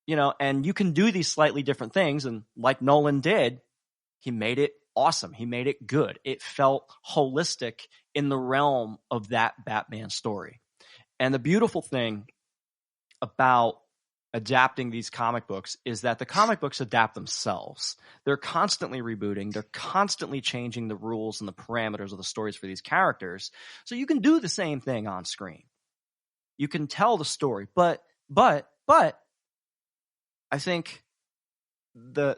and you can do these slightly different things. And like Nolan did, he made it awesome. He made it good. It felt holistic in the realm of that Batman story. And the beautiful thing about adapting these comic books is that the comic books adapt themselves. They're constantly rebooting. They're constantly changing the rules and the parameters of the stories for these characters. So you can do the same thing on screen. You can tell the story, but I think the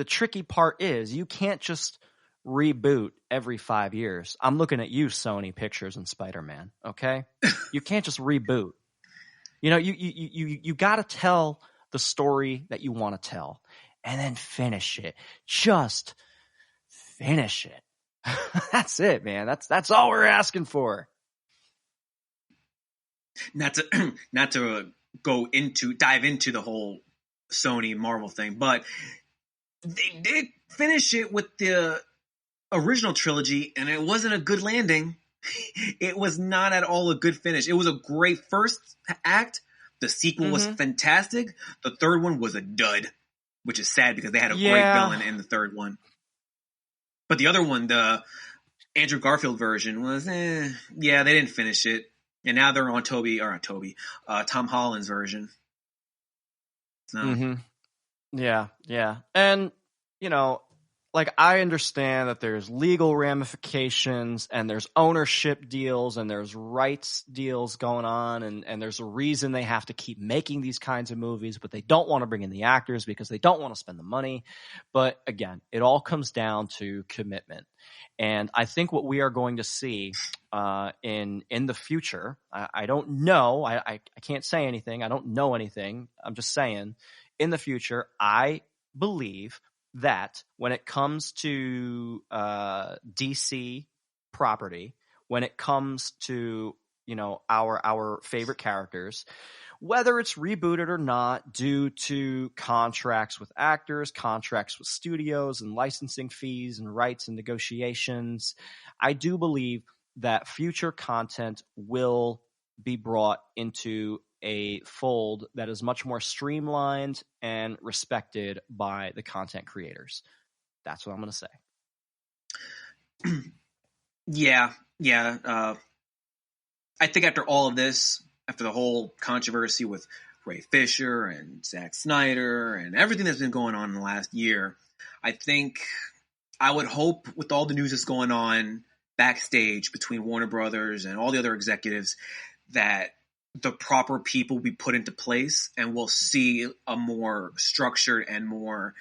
tricky part is you can't just reboot every 5 years. I'm looking at you, Sony Pictures and Spider-Man. Okay. You can't just reboot. You got to tell the story that you want to tell and then finish it. Just finish it. That's it, man. That's all we're asking for. Not to dive into the whole Sony Marvel thing, but they did finish it with the original trilogy, and it wasn't a good landing. It was not at all a good finish. It was a great first act. The sequel was fantastic. The third one was a dud, which is sad because they had a great villain in the third one. But the other one, the Andrew Garfield version, was they didn't finish it. And now they're on Tom Holland's version. So. Yeah. And, like I understand that there's legal ramifications and there's ownership deals and there's rights deals going on and there's a reason they have to keep making these kinds of movies, but they don't want to bring in the actors because they don't want to spend the money. But again, it all comes down to commitment. And I think what we are going to see in the future, I don't know, I can't say anything. I don't know anything. I'm just saying in the future, I believe that when it comes to DC property, when it comes to our favorite characters, whether it's rebooted or not, due to contracts with actors, contracts with studios, and licensing fees and rights and negotiations, I do believe that future content will be brought into a fold that is much more streamlined and respected by the content creators. That's what I'm going to say. Yeah. I think after all of this, after the whole controversy with Ray Fisher and Zack Snyder and everything that's been going on in the last year, I would hope with all the news that's going on backstage between Warner Brothers and all the other executives that the proper people will be put into place and we'll see a more structured and more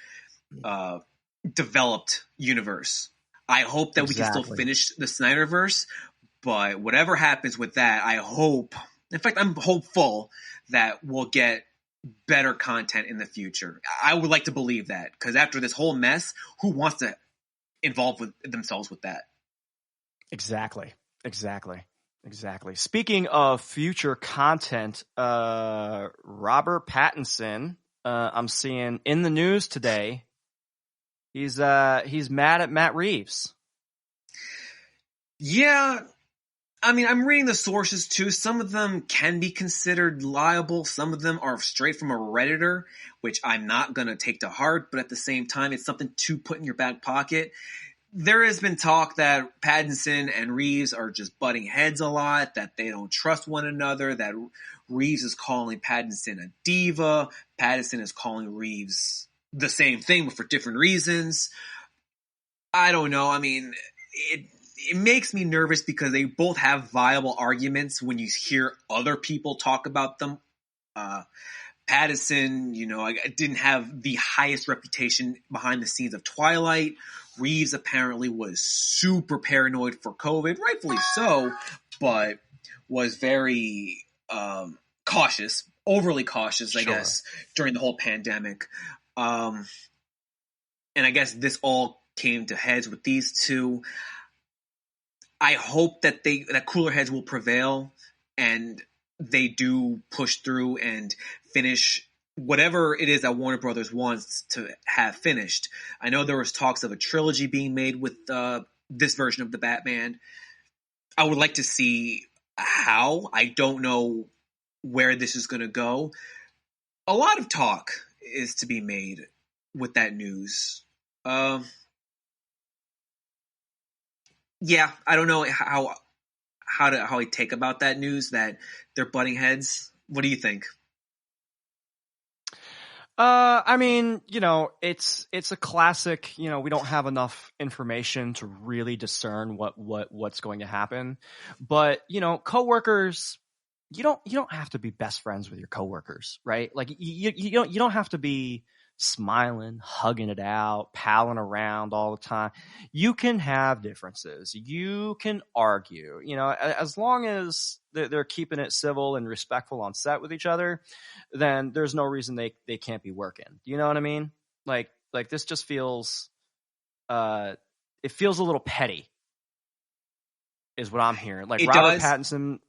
developed universe. I hope that we can still finish the Snyderverse, but whatever happens with that, I'm hopeful that we'll get better content in the future. I would like to believe that because after this whole mess, who wants to involve themselves with that? Exactly. Speaking of future content, Robert Pattinson, I'm seeing in the news today, he's mad at Matt Reeves. Yeah. I mean, I'm reading the sources too. Some of them can be considered liable. Some of them are straight from a Redditor, which I'm not going to take to heart. But at the same time, it's something to put in your back pocket. There has been talk that Pattinson and Reeves are just butting heads a lot, that they don't trust one another, that Reeves is calling Pattinson a diva. Pattinson is calling Reeves the same thing, but for different reasons. I don't know. I mean, it makes me nervous because they both have viable arguments when you hear other people talk about them. Pattinson, didn't have the highest reputation behind the scenes of Twilight. Reeves apparently was super paranoid for COVID, rightfully so, but was very cautious, overly cautious, I guess, during the whole pandemic. And I guess this all came to heads with these two. I hope that cooler heads will prevail and they do push through and finish whatever it is that Warner Brothers wants to have finished. I know there was talks of a trilogy being made with this version of the Batman. I would like to see how. I don't know where this is going to go. A lot of talk is to be made with that news. Yeah, I don't know how I take about that news that they're butting heads. What do you think? I mean, it's a classic, we don't have enough information to really discern what's going to happen. But, coworkers, you don't have to be best friends with your coworkers, right? Like you don't have to be smiling, hugging it out, palling around all the time. You can have differences. You can argue, as long as they're keeping it civil and respectful on set with each other, then there's no reason they can't be working. You know what I mean? Like this just feels, it feels a little petty is what I'm hearing. Like it Robert does. Pattinson,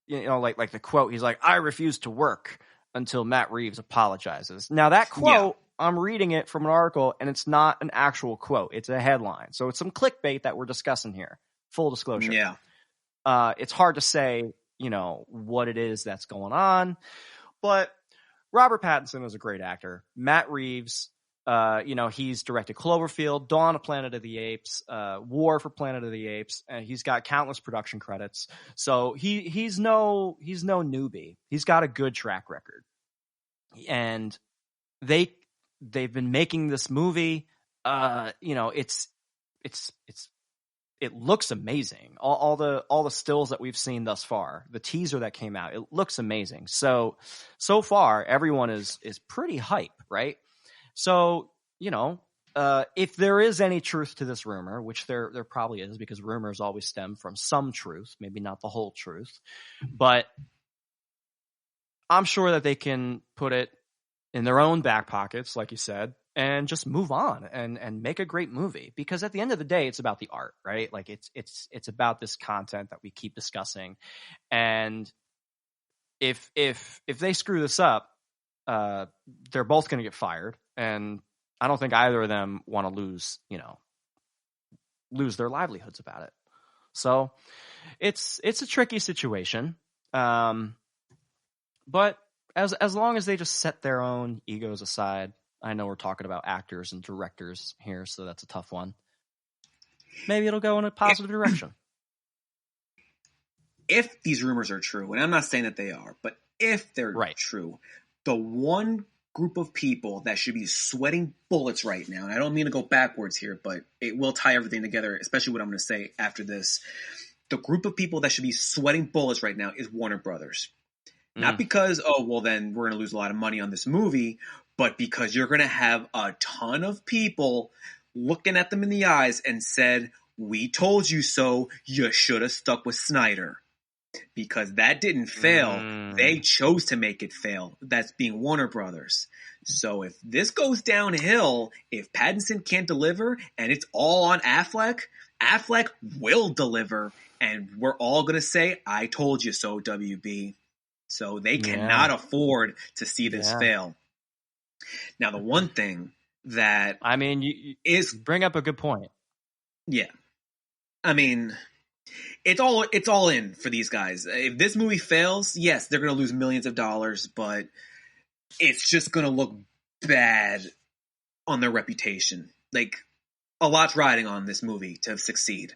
like the quote, he's like, "I refuse to work until Matt Reeves apologizes." Now that quote, I'm reading it from an article and it's not an actual quote. It's a headline. So it's some clickbait that we're discussing here. Full disclosure. Yeah. It's hard to say, what it is that's going on, but Robert Pattinson is a great actor. Matt Reeves, he's directed Cloverfield, Dawn of Planet of the Apes, War for Planet of the Apes, and he's got countless production credits. So he's no newbie. He's got a good track record. And they've been making this movie. It looks amazing. All the stills that we've seen thus far, the teaser that came out, it looks amazing. So far everyone is pretty hype, right? So, if there is any truth to this rumor, which there probably is, because rumors always stem from some truth, maybe not the whole truth, but I'm sure that they can put it in their own back pockets, like you said, and just move on and make a great movie. Because at the end of the day, it's about the art, right? Like it's about this content that we keep discussing. And if they screw this up, they're both going to get fired. And I don't think either of them want to lose their livelihoods about it. So it's a tricky situation. But as long as they just set their own egos aside, I know we're talking about actors and directors here, so that's a tough one. Maybe it'll go in a positive direction. If these rumors are true, and I'm not saying that they are, but if they're true, the one group of people that should be sweating bullets right now, and I don't mean to go backwards here, but it will tie everything together, especially what I'm going to say after this. The group of people that should be sweating bullets right now is Warner Brothers. Not because, then we're going to lose a lot of money on this movie, but because you're going to have a ton of people looking at them in the eyes and said, "We told you so, you should have stuck with Snyder." Because that didn't fail. They chose to make it fail. That's being Warner Brothers. So if this goes downhill, if Pattinson can't deliver and it's all on Affleck will deliver. And we're all going to say, "I told you so, WB." So they cannot afford to see this fail. Now, the one thing that you bring up a good point. Yeah. I mean, it's all in for these guys. If this movie fails, yes, they're going to lose millions of dollars, but it's just going to look bad on their reputation. Like, a lot's riding on this movie to succeed.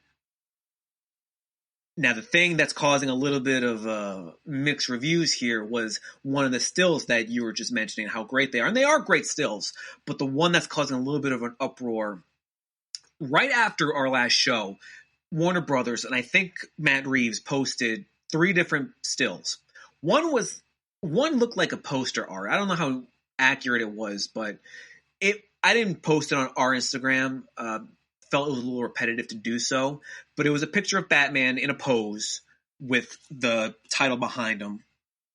Now, the thing that's causing a little bit of mixed reviews here was one of the stills that you were just mentioning, how great they are. And they are great stills, but the one that's causing a little bit of an uproar right after our last show, Warner Brothers, and I think Matt Reeves posted 3 different stills. One looked like a poster art. I don't know how accurate it was, but I didn't post it on our Instagram. Felt it was a little repetitive to do so, but it was a picture of Batman in a pose with the title behind him.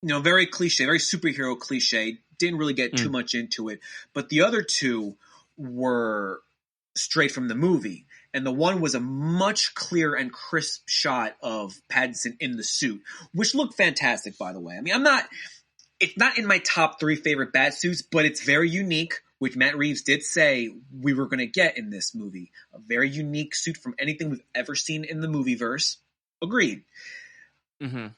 very cliche, very superhero cliche. Didn't really get too much into it. But the other two were straight from the movie. And the one was a much clearer and crisp shot of Pattinson in the suit, which looked fantastic, by the way. I mean, it's not in my top 3 favorite bat suits, but it's very unique, which Matt Reeves did say we were going to get in this movie. A very unique suit from anything we've ever seen in the movieverse. Agreed. Mm-hmm.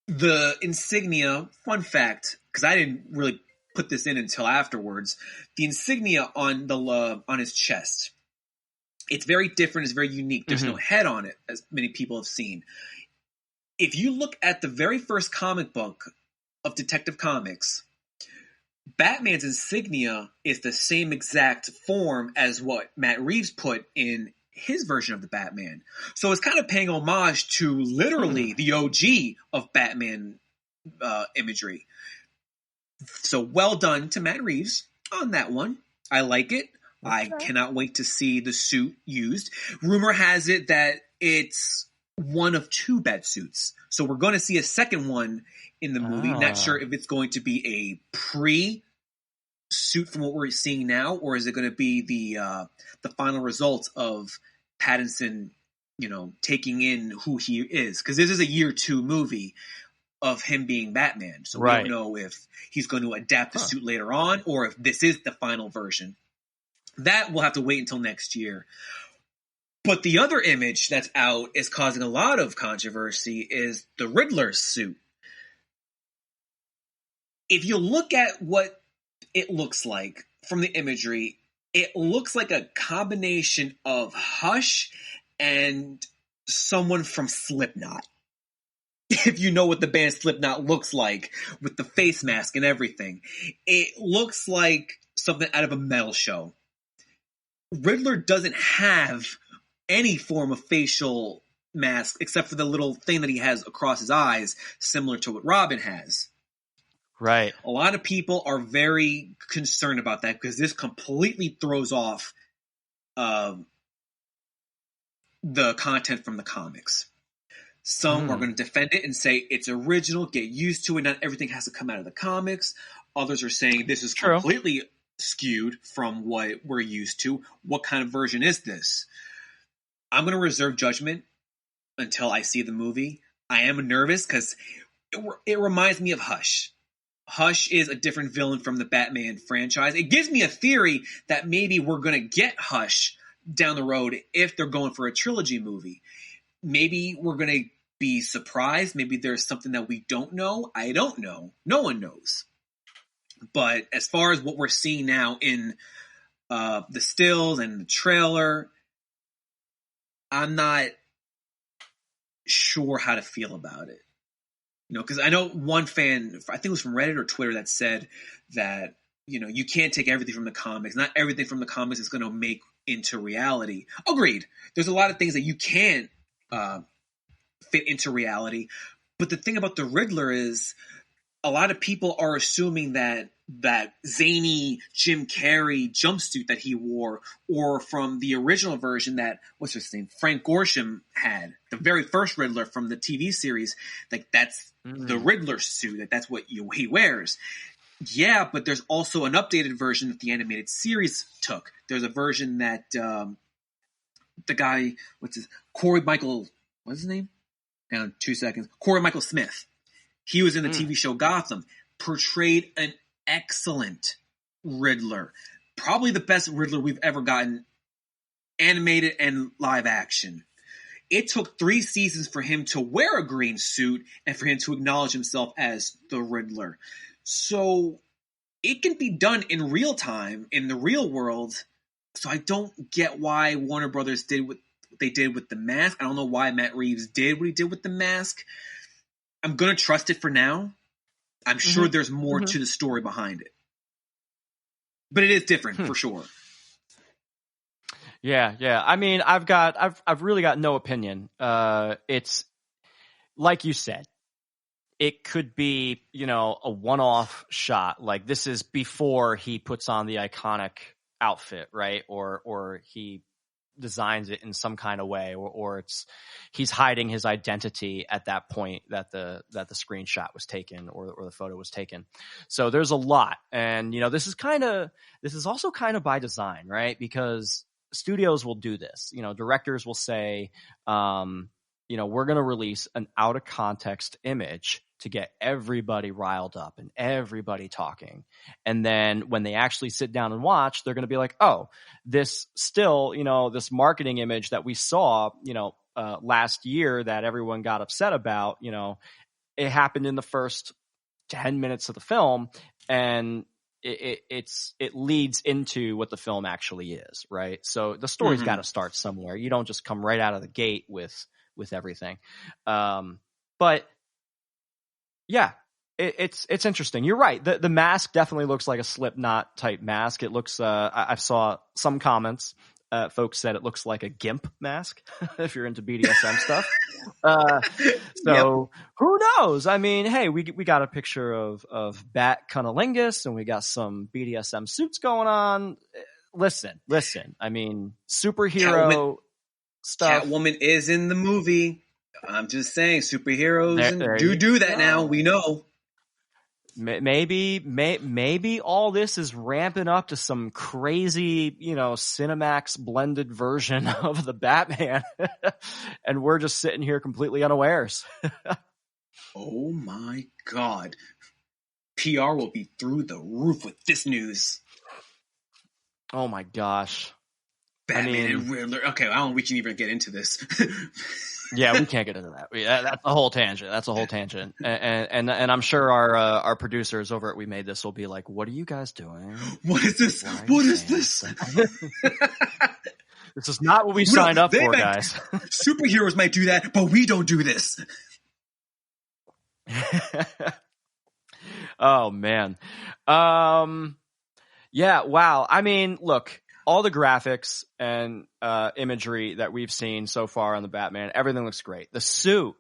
The insignia, fun fact, because I didn't really put this in until afterwards, the insignia on his chest, it's very different, it's very unique. There's no head on it, as many people have seen. If you look at the very first comic book of Detective Comics, Batman's insignia is the same exact form as what Matt Reeves put in his version of the Batman. So it's kind of paying homage to literally the OG of Batman imagery. So well done to Matt Reeves on that one. I like it. I cannot wait to see the suit used. Rumor has it that it's one of 2 bat suits. So we're going to see a second one in the movie. Not sure if it's going to be a pre-suit from what we're seeing now, or is it going to be the final result of Pattinson, taking in who he is? Because this is a year 2 movie of him being Batman. So we don't know if he's going to adapt the suit later on, or if this is the final version. That we'll have to wait until next year. But the other image that's out is causing a lot of controversy is the Riddler's suit. If you look at what it looks like from the imagery, it looks like a combination of Hush and someone from Slipknot. If you know what the band Slipknot looks like with the face mask and everything, it looks like something out of a metal show. Riddler doesn't have any form of facial mask except for the little thing that he has across his eyes, similar to what Robin has. Right. A lot of people are very concerned about that because this completely throws off the content from the comics. Some are going to defend it and say it's original, get used to it, not everything has to come out of the comics. Others are saying this is completely skewed from what we're used to. What kind of version is this? I'm going to reserve judgment until I see the movie. I am nervous because it reminds me of Hush. Hush is a different villain from the Batman franchise. It gives me a theory that maybe we're going to get Hush down the road if they're going for a trilogy movie. Maybe we're going to be surprised. Maybe there's something that we don't know. I don't know. No one knows. But as far as what we're seeing now in the stills and the trailer, I'm not sure how to feel about it. Because I know one fan, I think it was from Reddit or Twitter, that said that, you can't take everything from the comics. Not everything from the comics is going to make into reality. Agreed. There's a lot of things that you can't fit into reality. But the thing about the Riddler is a lot of people are assuming that zany Jim Carrey jumpsuit that he wore, or from the original version that, what's his name, Frank Gorshin had, the very first Riddler from the TV series, like that's the Riddler suit, that's what he wears. Yeah, but there's also an updated version that the animated series took. There's a version that the guy, Corey Michael, what's his name? Hang on 2 seconds. Corey Michael Smith. He was in the TV show Gotham, portrayed an excellent Riddler. Probably the best Riddler we've ever gotten, animated and live action. It took 3 seasons for him to wear a green suit and for him to acknowledge himself as the Riddler. So it can be done in real time, in the real world. So I don't get why Warner Brothers did what they did with the mask. I don't know why Matt Reeves did what he did with the mask. I'm going to trust it for now. I'm sure there's more to the story behind it. But it is different for sure. Yeah. I mean, I've really got no opinion. It's like you said, it could be, a one-off shot. Like this is before he puts on the iconic outfit, right? Or he designs it in some kind of way, or he's hiding his identity at that point that the screenshot was taken or the photo was taken. So there's a lot, and this is also kind of by design, right? Because studios will do this. Directors will say, we're going to release an out of context image to get everybody riled up and everybody talking. And then when they actually sit down and watch, they're going to be like, oh, this still, this marketing image that we saw, last year that everyone got upset about, it happened in the first 10 minutes of the film, and it leads into what the film actually is, right? So the story's got to start somewhere. You don't just come right out of the gate with everything. But yeah, it's interesting. You're right. The mask definitely looks like a Slipknot type mask. It looks, I saw some comments. Folks said it looks like a GIMP mask if you're into BDSM stuff. Who knows? I mean, hey, we got a picture of Cunning, Linguist, and we got some BDSM suits going on. Listen. I mean, superhero stuff. Catwoman is in the movie. I'm just saying, superheroes do that now. We know. Maybe all this is ramping up to some crazy, Cinemax blended version of the Batman, and we're just sitting here completely unawares. Oh my God. PR will be through the roof with this news. Oh my gosh. Batman and Riddler. Okay, I don't know if we can even get into this. Yeah, we can't get into that. That's a whole tangent. And I'm sure our producers over at We Made This will be like, "What are you guys doing? What is this? What is this? This is not what we signed up for, guys." Superheroes might do that, but we don't do this. Oh man. Yeah. Wow. I mean, look. All the graphics and imagery that we've seen so far on the Batman, everything looks great. The suit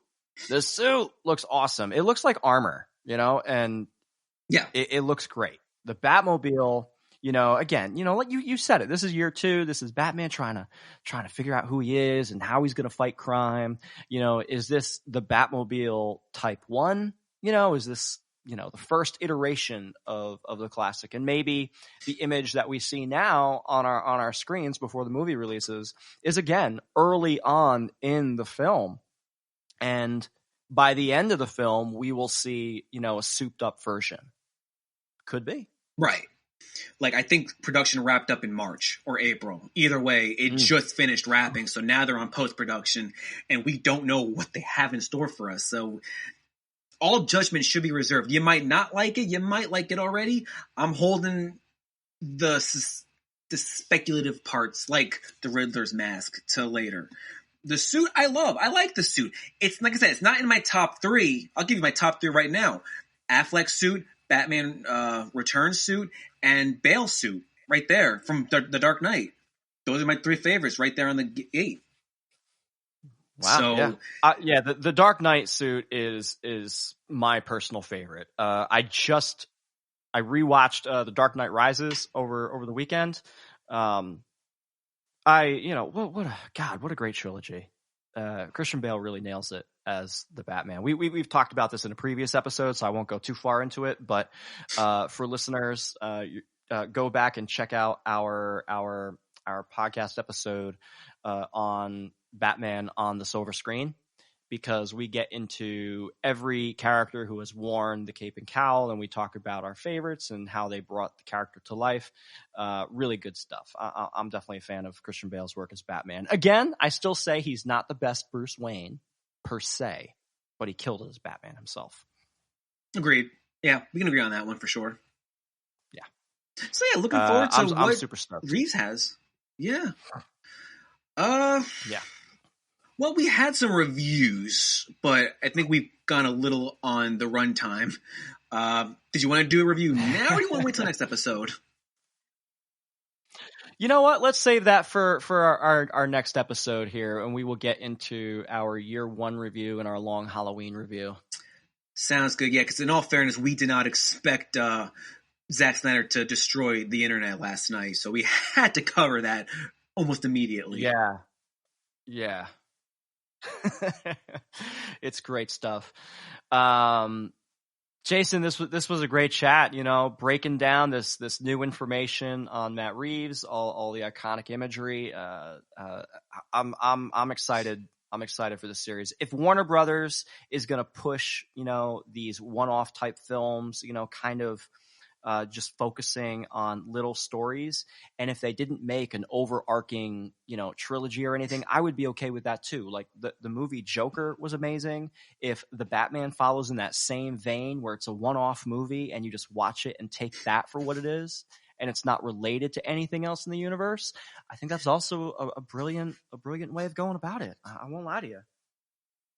looks awesome. It looks like armor, and yeah, it looks great. The Batmobile, again, like you said it. This is year 2. This is Batman trying to figure out who he is and how he's going to fight crime. Is this the Batmobile Type 1? Is this the first iteration of the classic? And maybe the image that we see now on our screens before the movie releases is again early on in the film, and by the end of the film we will see a souped up version. Could be right. Like, I think production wrapped up in March or April. Either way, it just finished wrapping, so now they're on post-production and we don't know what they have in store for us. So all judgment should be reserved. You might not like it. You might like it already. I'm holding the speculative parts, like the Riddler's mask, to later. The suit, I love. I like the suit. It's, like I said, it's not in my top 3. I'll give you my top 3 right now. Affleck suit, Batman Returns suit, and Bale suit right there from the Dark Knight. Those are my 3 favorites right there on the gate. Wow. So, yeah. The Dark Knight suit is my personal favorite. I rewatched The Dark Knight Rises over the weekend. What a great trilogy. Christian Bale really nails it as the Batman. We've talked about this in a previous episode, so I won't go too far into it. But for listeners, go back and check out our podcast episode on Batman on the silver screen, because we get into every character who has worn the cape and cowl, and we talk about our favorites and how they brought the character to life. Really good stuff. I'm definitely a fan of Christian Bale's work as Batman. Again, I still say he's not the best Bruce Wayne per se, but he killed it as Batman himself. Agreed. Yeah, we can agree on that one for sure. Yeah. So yeah, looking forward to I'm what super stoked. Reeves has. Yeah. Yeah. Well, we had some reviews, but I think we've gone a little on the runtime. Did you want to do a review now, or do you want to wait till next episode? You know what? Let's save that for our next episode here, and we will get into our year 1 review and our long Halloween review. Sounds good. Yeah, because in all fairness, we did not expect Zack Snyder to destroy the internet last night, so we had to cover that almost immediately. Yeah. Yeah. It's great stuff. Jason, this was a great chat, breaking down this new information on Matt Reeves, all the iconic imagery. I'm excited. I'm excited for the series. If Warner Brothers is going to push, these one-off type films, kind of just focusing on little stories, and if they didn't make an overarching, trilogy or anything, I would be okay with that too. Like the movie Joker was amazing. If the Batman follows in that same vein where it's a one-off movie and you just watch it and take that for what it is, and it's not related to anything else in the universe, I think that's also a brilliant way of going about it. I won't lie to you.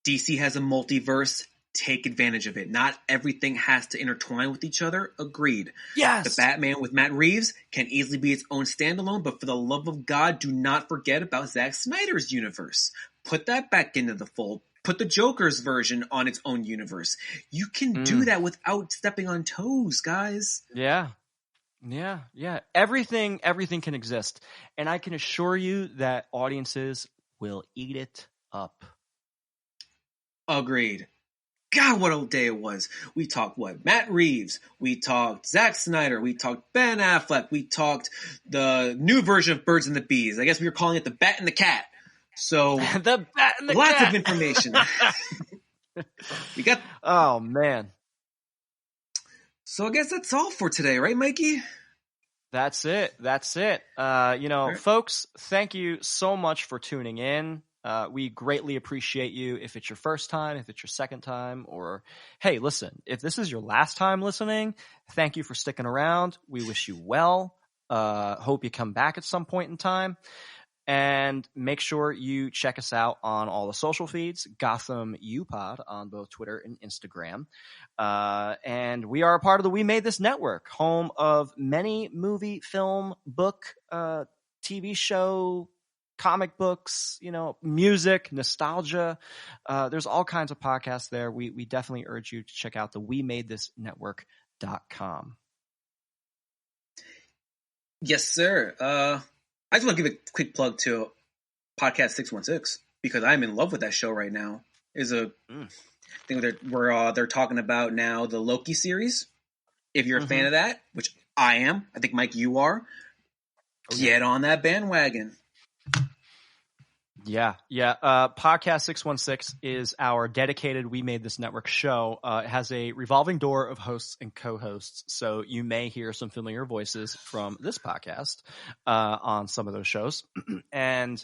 DC has a multiverse. Take advantage of it. Not everything has to intertwine with each other. Agreed. Yes. The Batman with Matt Reeves can easily be its own standalone, but for the love of God, do not forget about Zack Snyder's universe. Put that back into the fold. Put the Joker's version on its own universe. You can do that without stepping on toes, guys. Yeah. Everything can exist. And I can assure you that audiences will eat it up. Agreed. God, what a day it was. We talked Matt Reeves. We talked Zack Snyder. We talked Ben Affleck. We talked the new version of Birds and the Bees. I guess we were calling it the Bat and the Cat. So the Bat and the lots Cat. of information. We got. Oh man. So I guess that's all for today, right, Mikey? That's it. Right. Folks, thank you so much for tuning in. We greatly appreciate you if it's your first time, if it's your second time, or hey, listen, if this is your last time listening, thank you for sticking around. We wish you well. Hope you come back at some point in time. And make sure you check us out on all the social feeds, Gotham UPod on both Twitter and Instagram. And we are a part of the We Made This Network, home of many movie, film, book, TV show, comic books, music, nostalgia. There's all kinds of podcasts there. We definitely urge you to check out the WeMadeThisNetwork.com. Yes, sir. I just want to give a quick plug to Podcast 616 because I'm in love with that show right now. Is a thing where they're talking about now the Loki series. If you're a fan of that, which I am, I think Mike, you are. Get on that bandwagon. Yeah. Podcast 616 is our dedicated We Made This Network show. It has a revolving door of hosts and co-hosts, so you may hear some familiar voices from this podcast on some of those shows. And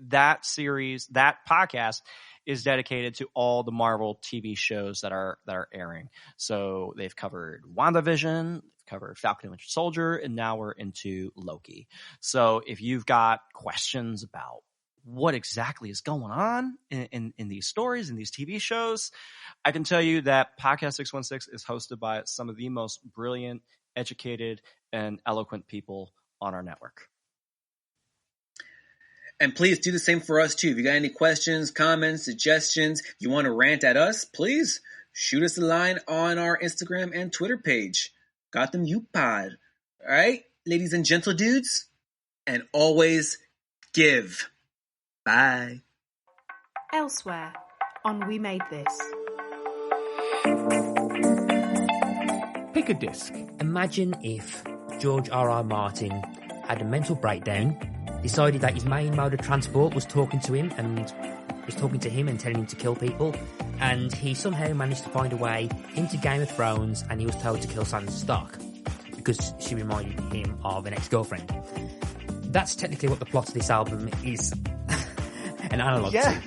that podcast is dedicated to all the Marvel TV shows that are airing. So they've covered WandaVision, they've covered Falcon and Winter Soldier, and now we're into Loki. So if you've got questions about what exactly is going on in these stories, in these TV shows, I can tell you that Podcast 616 is hosted by some of the most brilliant, educated, and eloquent people on our network. And please do the same for us, too. If you got any questions, comments, suggestions, you want to rant at us, please shoot us a line on our Instagram and Twitter page. Gotham UPod. All right, ladies and gentle dudes? And always give. Bye. Elsewhere on We Made This. Pick a disc. Imagine if George R.R. Martin had a mental breakdown, decided that his main mode of transport was talking to him and telling him to kill people, and he somehow managed to find a way into Game of Thrones, and he was told to kill Sansa Stark because she reminded him of an ex-girlfriend. That's technically what the plot of this album is. An analog to.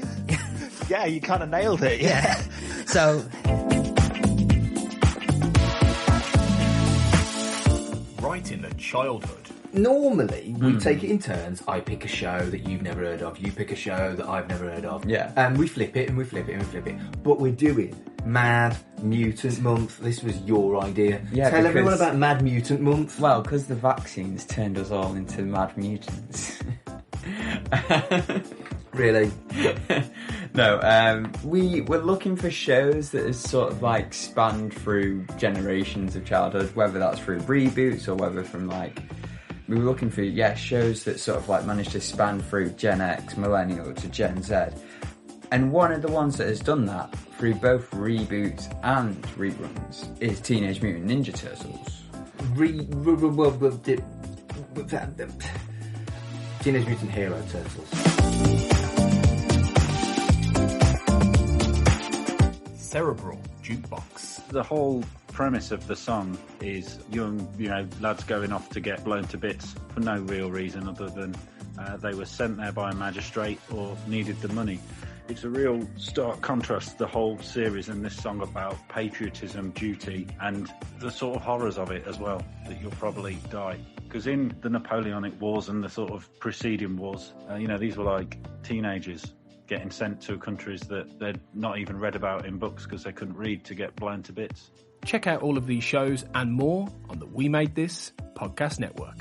Yeah, you kind of nailed it. Yeah. So, writing a childhood. Normally, we take it in turns. I pick a show that you've never heard of. You pick a show that I've never heard of. Yeah. And we flip it and we flip it and we flip it. But we're doing Mad Mutant Month. This was your idea. Yeah, Tell everyone about Mad Mutant Month. Well, because the vaccines turned us all into mad mutants. Really? No, we were looking for shows that has sort of like spanned through generations of childhood, whether that's through reboots or whether from like we were looking for shows that sort of like managed to span through Gen X, Millennial to Gen Z. And one of the ones that has done that through both reboots and reruns is Teenage Mutant Ninja Turtles. Teenage Mutant Hero Turtles. Cerebral Jukebox. The whole premise of the song is young, lads going off to get blown to bits for no real reason other than they were sent there by a magistrate or needed the money. It's a real stark contrast, the whole series, and this song about patriotism, duty, and the sort of horrors of it as well, that you'll probably die. Because in the Napoleonic Wars and the sort of preceding wars, these were like teenagers getting sent to countries that they'd not even read about in books because they couldn't read, to get blown to bits. Check out all of these shows and more on the We Made This podcast network.